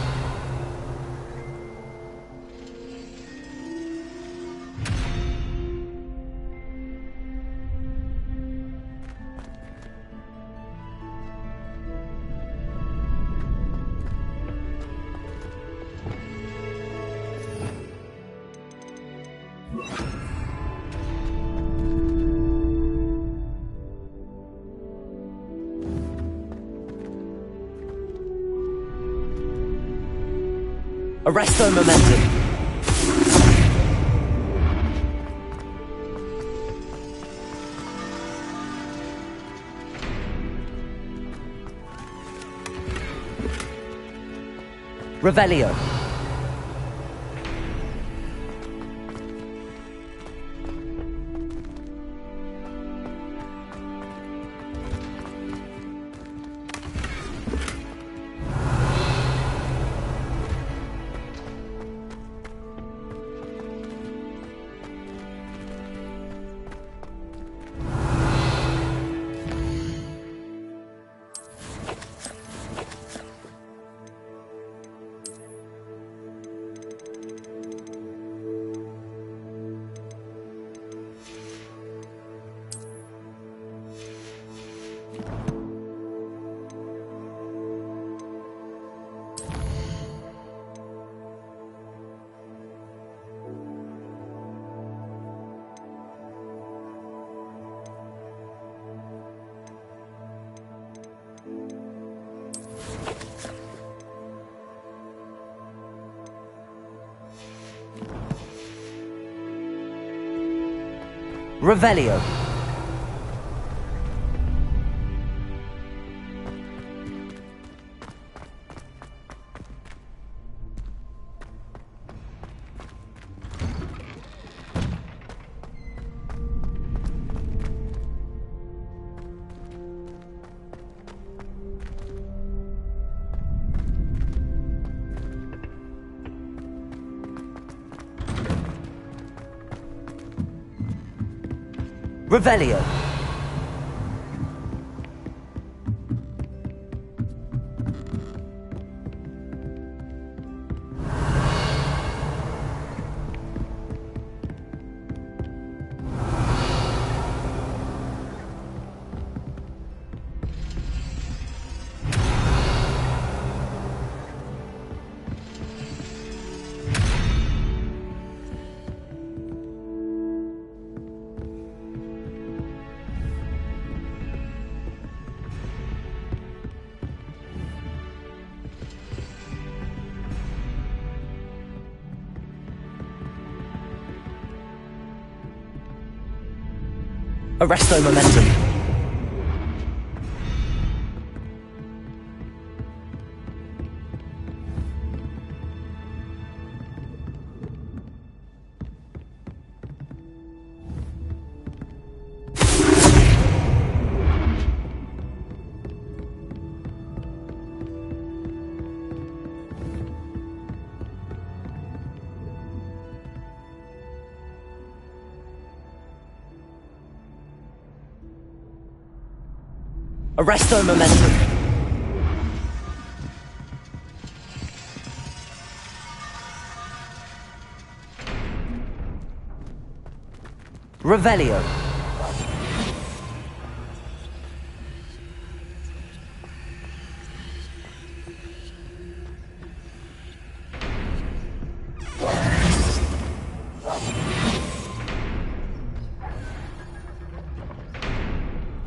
Arresto momentum. Revelio. Revelio. Revelio. Arresto momentum. Arresto momentum. Revelio.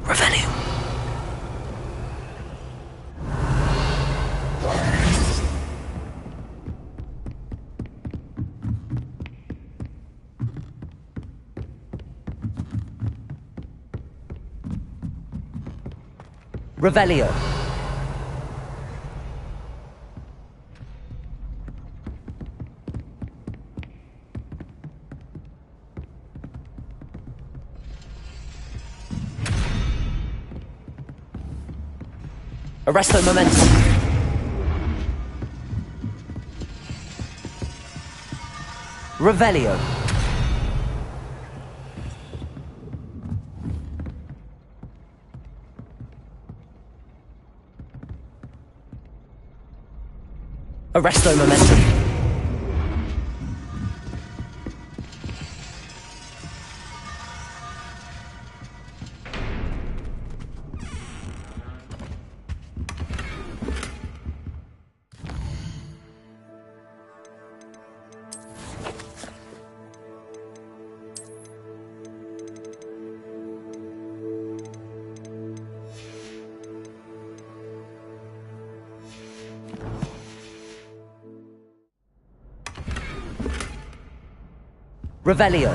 Revelio. Revelio. Arresto momentum. Revelio. Arresto momentum. Revelio.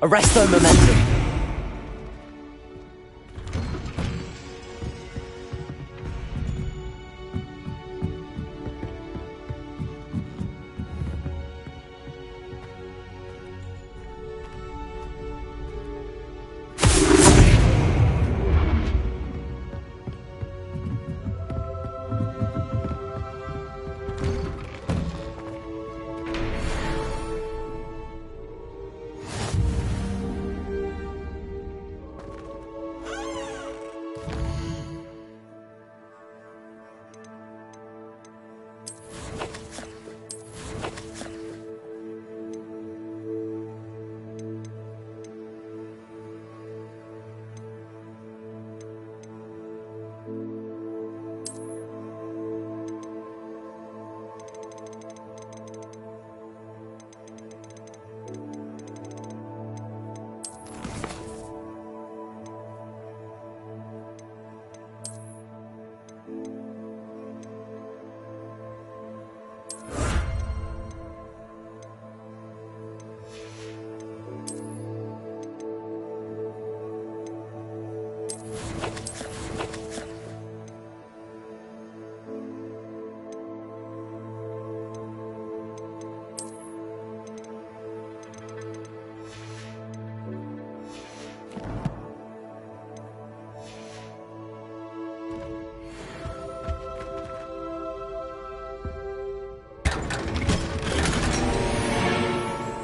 Arresto momentum.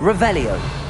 Revelio.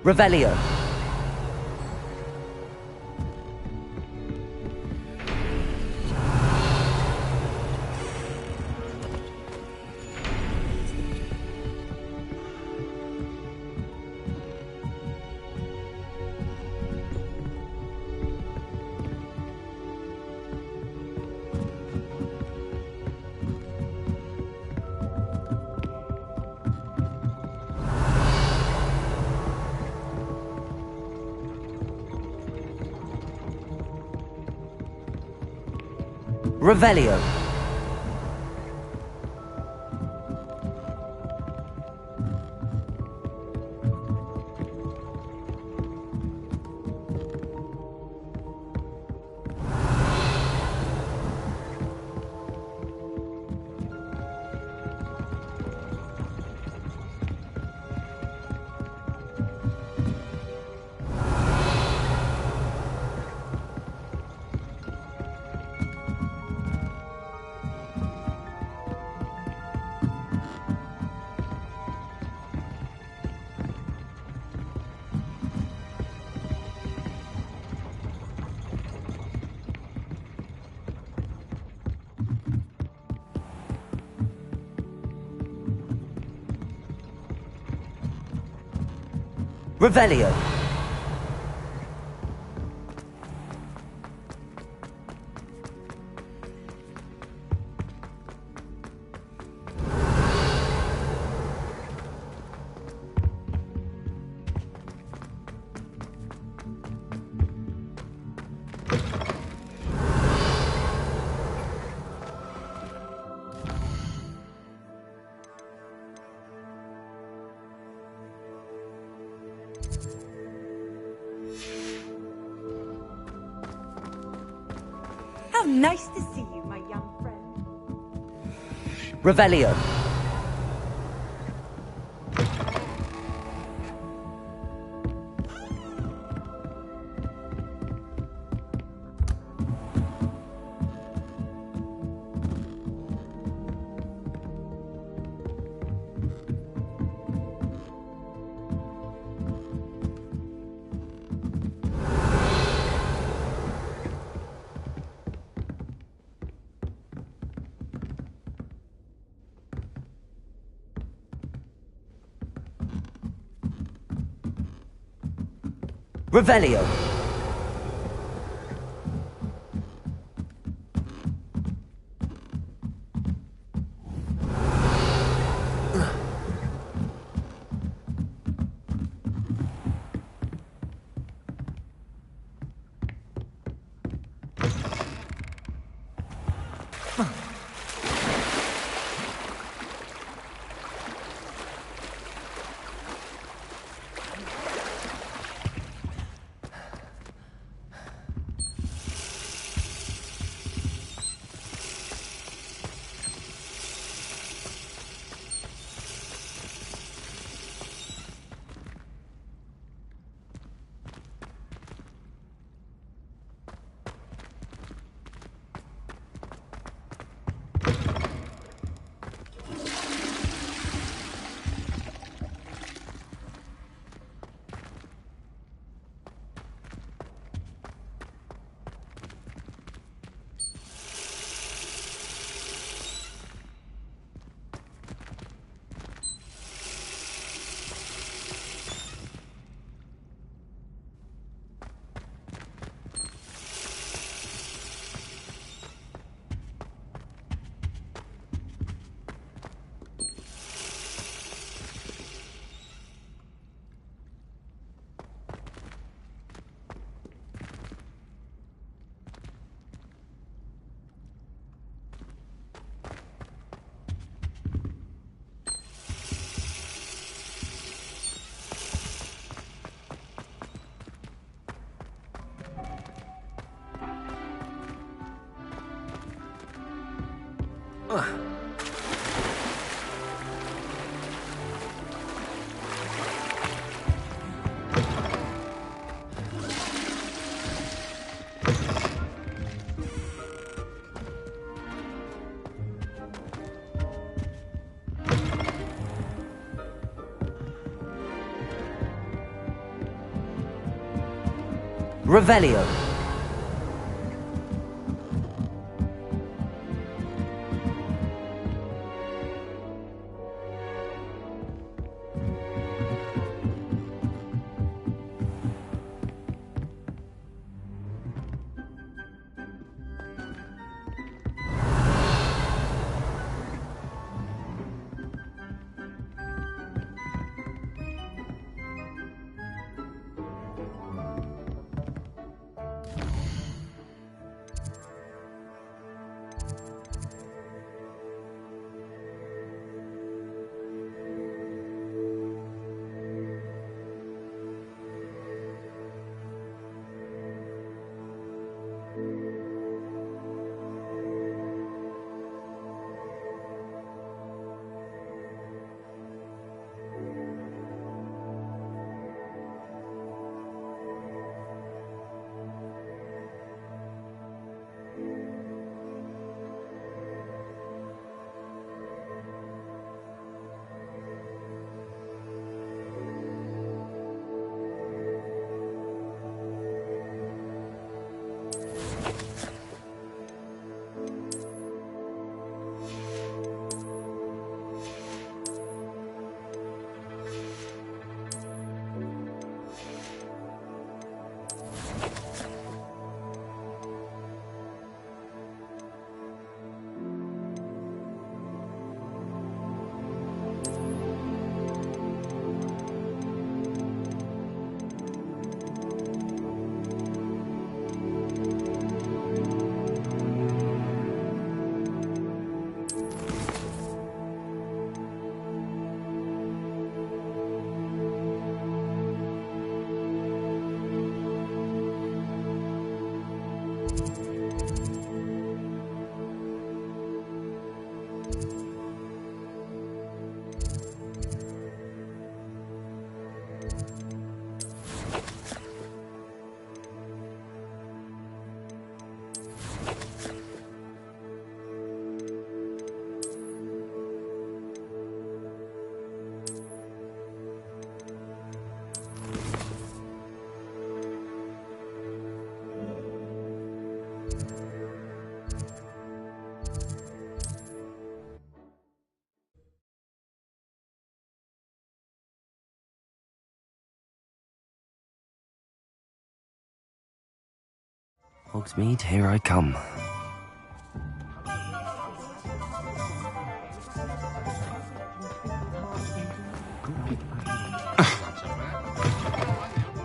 Revelio. Revelio. Revelio. How nice to see you, my young friend. Revelio. Revelio. Revelio. Hogsmeade, here I come.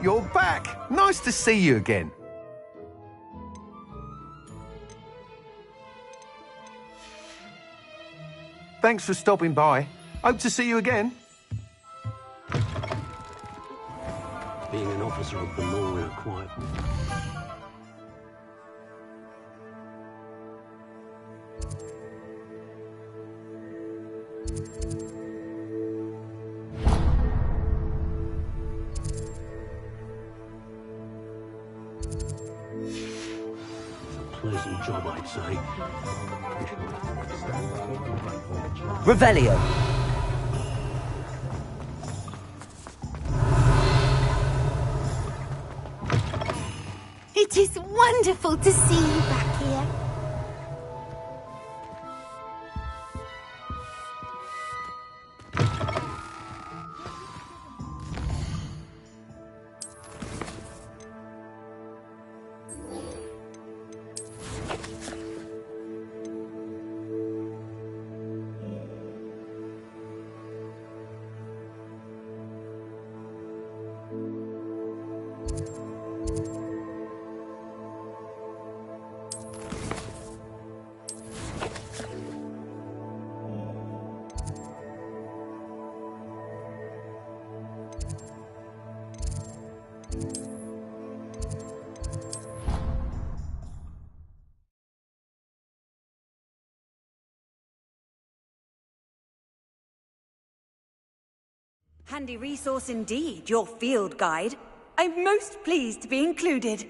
You're back! Nice to see you again. Thanks for stopping by. Hope to see you again. Being an officer of the law in a quiet... Pleasant job, I'd say. Revelio. It is wonderful to see you back here. Handy resource indeed, your field guide. I'm most pleased to be included.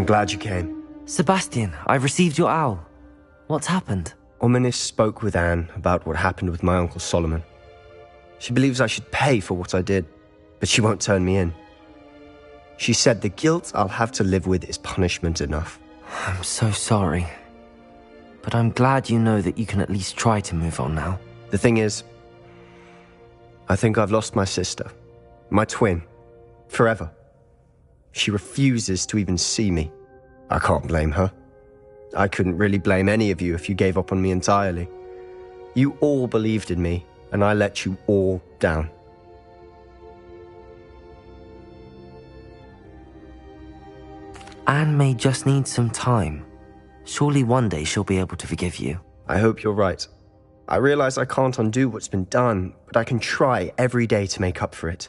glad you came. Sebastian, I've received your owl. What's happened? Ominis spoke with Anne about what happened with my Uncle Solomon. She believes I should pay for what I did, but she won't turn me in. She said the guilt I'll have to live with is punishment enough. I'm so sorry. But I'm glad you know that you can at least try to move on now. The thing is, I think I've lost my sister, my twin, forever. She refuses to even see me. I can't blame her. I couldn't really blame any of you if you gave up on me entirely. You all believed in me, and I let you all down. Anne may just need some time. Surely one day she'll be able to forgive you. I hope you're right. I realize I can't undo what's been done, but I can try every day to make up for it.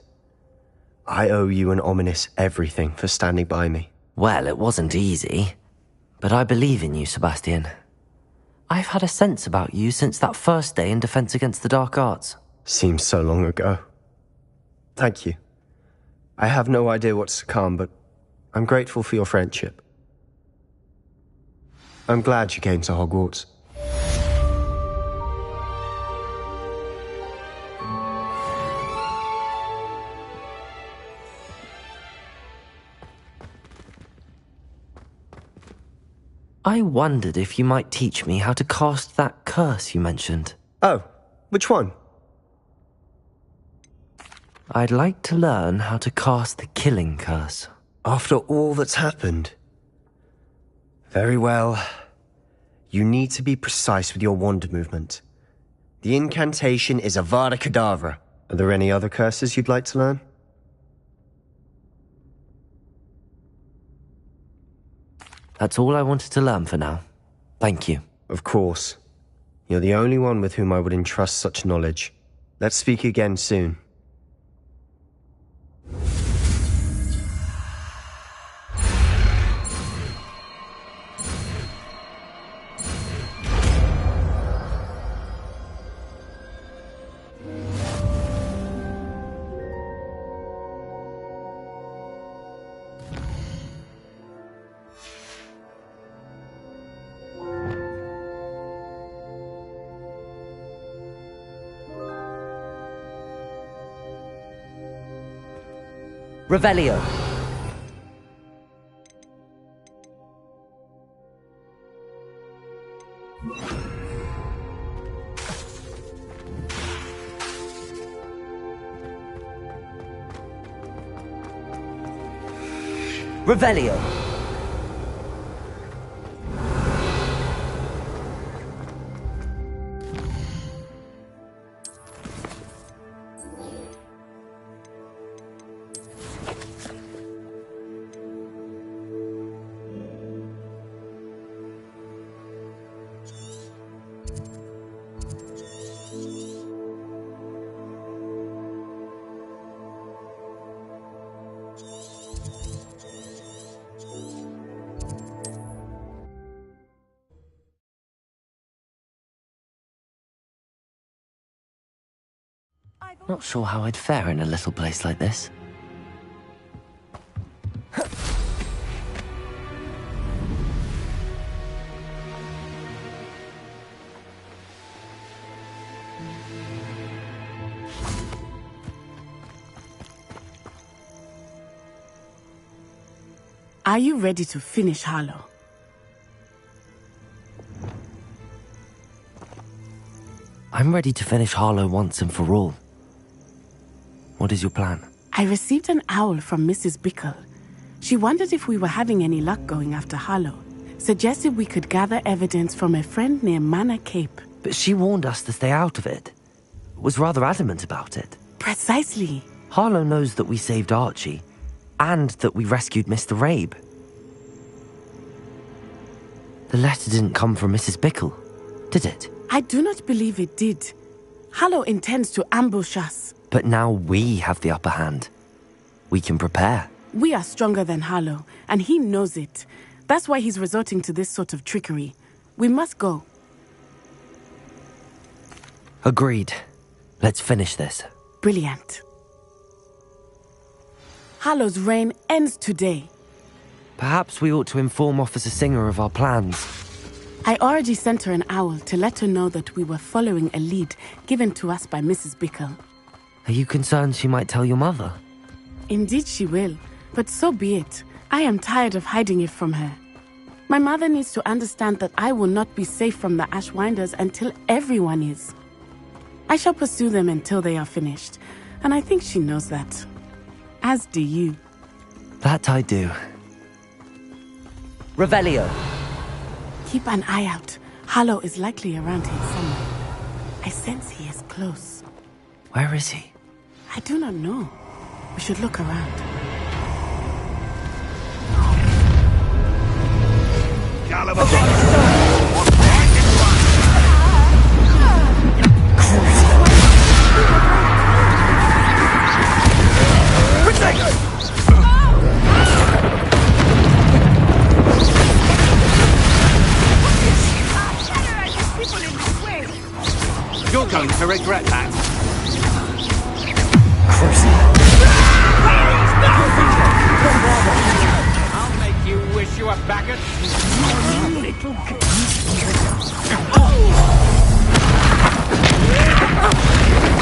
I owe you and Ominis everything for standing by me. Well, it wasn't easy. But I believe in you, Sebastian. I've had a sense about you since that first day in Defense Against the Dark Arts. Seems so long ago. Thank you. I have no idea what's to come, but I'm grateful for your friendship. I'm glad you came to Hogwarts. I wondered if you might teach me how to cast that curse you mentioned. Oh, which one? I'd like to learn how to cast the killing curse. After all that's happened? Very well. You need to be precise with your wand movement. The incantation is Avada Kedavra. Are there any other curses you'd like to learn? That's all I wanted to learn for now. Thank you. Of course. You're the only one with whom I would entrust such knowledge. Let's speak again soon. Revelio. Revelio. Not sure how I'd fare in a little place like this. Are you ready to finish Harlow? I'm ready to finish Harlow once and for all. What is your plan? I received an owl from Mrs. Bickle. She wondered if we were having any luck going after Harlow. Suggested we could gather evidence from a friend near Manor Cape. But she warned us to stay out of it. Was rather adamant about it. Precisely. Harlow knows that we saved Archie, and that we rescued Mr. Rabe. The letter didn't come from Mrs. Bickle, did it? I do not believe it did. Harlow intends to ambush us. But now we have the upper hand. We can prepare. We are stronger than Harlow, and he knows it. That's why he's resorting to this sort of trickery. We must go. Agreed. Let's finish this. Brilliant. Harlow's reign ends today. Perhaps we ought to inform Officer Singer of our plans. I already sent her an owl to let her know that we were following a lead given to us by Mrs. Bickle. Are you concerned she might tell your mother? Indeed she will, but so be it. I am tired of hiding it from her. My mother needs to understand that I will not be safe from the Ashwinders until everyone is. I shall pursue them until they are finished, and I think she knows that. As do you. That I do. Revelio. Keep an eye out. Harlow is likely around here somewhere. I sense he is close. Where is he? I do not know. We should look around. You're going to regret that. I'll make you wish you were back at... Little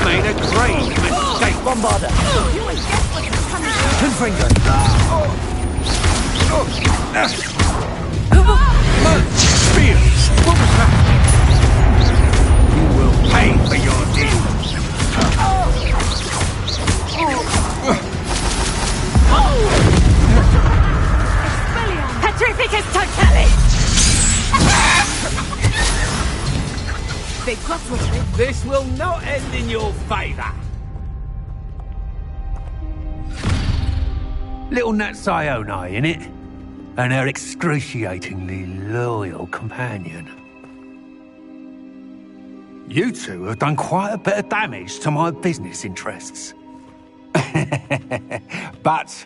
made a great mistake. Bombarder. Confringo. Spear. What was that? You will pay for your deeds. Petrificus totale! They got with it. This will not end in your favor. Little Nat Sione, innit? And her excruciatingly loyal companion. You two have done quite a bit of damage to my business interests. But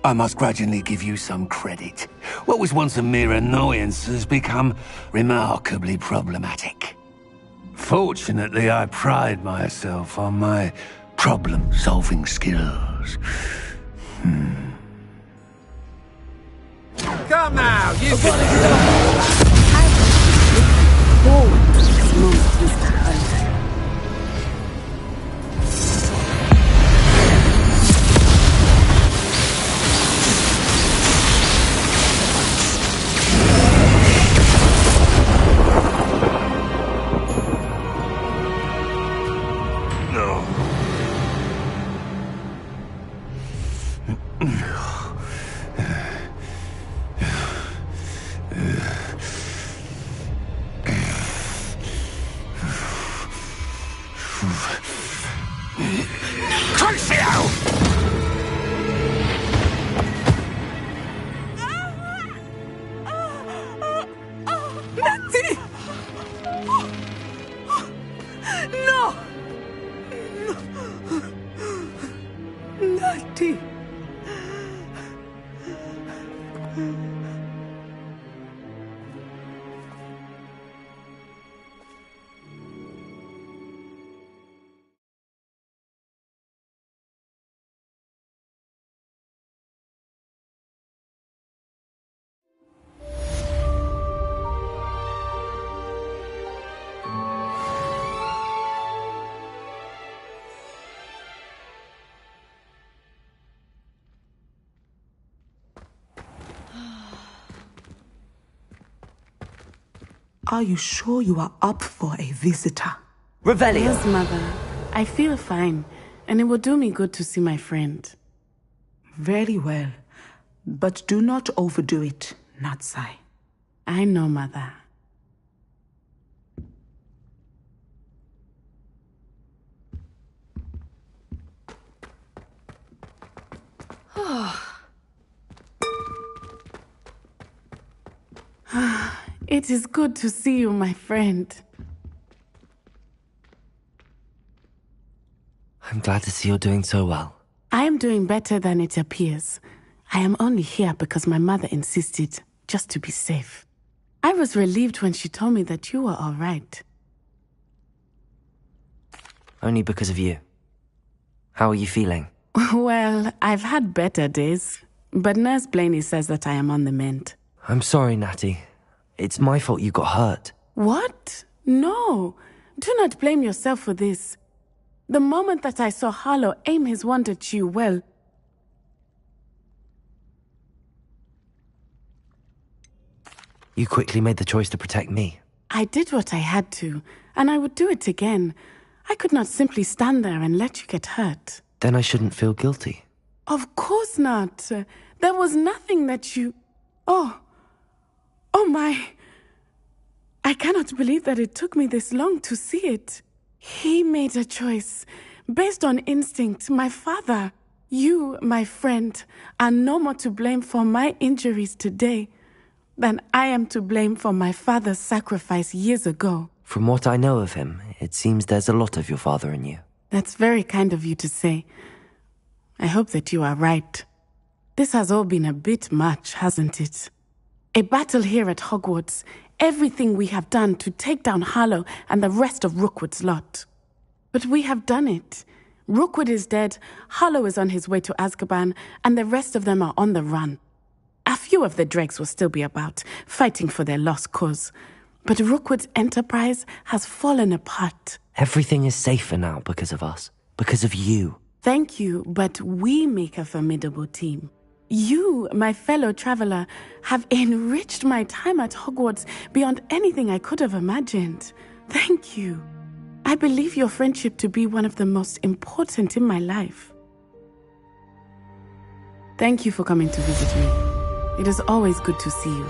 I must grudgingly give you some credit. What was once a mere annoyance has become remarkably problematic. Fortunately, I pride myself on my problem-solving skills. Come now, you Are you sure you are up for a visitor? Revelio. Yes, Mother. I feel fine, and it will do me good to see my friend. Very well. But do not overdo it, Natsai. I know, Mother. It is good to see you, my friend. I'm glad to see you're doing so well. I am doing better than it appears. I am only here because my mother insisted, just to be safe. I was relieved when she told me that you were all right. Only because of you. How are you feeling? Well, I've had better days. but Nurse Blaney says that I am on the mend. I'm sorry, Natty. It's my fault you got hurt. What? No. Do not blame yourself for this. The moment that I saw Harlow aim his wand at you, well... You quickly made the choice to protect me. I did what I had to, and I would do it again. I could not simply stand there and let you get hurt. Then I shouldn't feel guilty. Of course not. There was nothing that you... Oh my... I cannot believe that it took me this long to see it. He made a choice based on instinct. My father, you, my friend, are no more to blame for my injuries today than I am to blame for my father's sacrifice years ago. From what I know of him, it seems there's a lot of your father in you. That's very kind of you to say. I hope that you are right. This has all been a bit much, hasn't it? A battle here at Hogwarts, everything we have done to take down Harlow and the rest of Rookwood's lot. But we have done it. Rookwood is dead, Harlow is on his way to Azkaban, and the rest of them are on the run. A few of the dregs will still be about, fighting for their lost cause. But Rookwood's enterprise has fallen apart. Everything is safer now because of us. Because of you. Thank you, but we make a formidable team. You, my fellow traveler, have enriched my time at Hogwarts beyond anything I could have imagined. Thank you. I believe your friendship to be one of the most important in my life. Thank you for coming to visit me. It is always good to see you.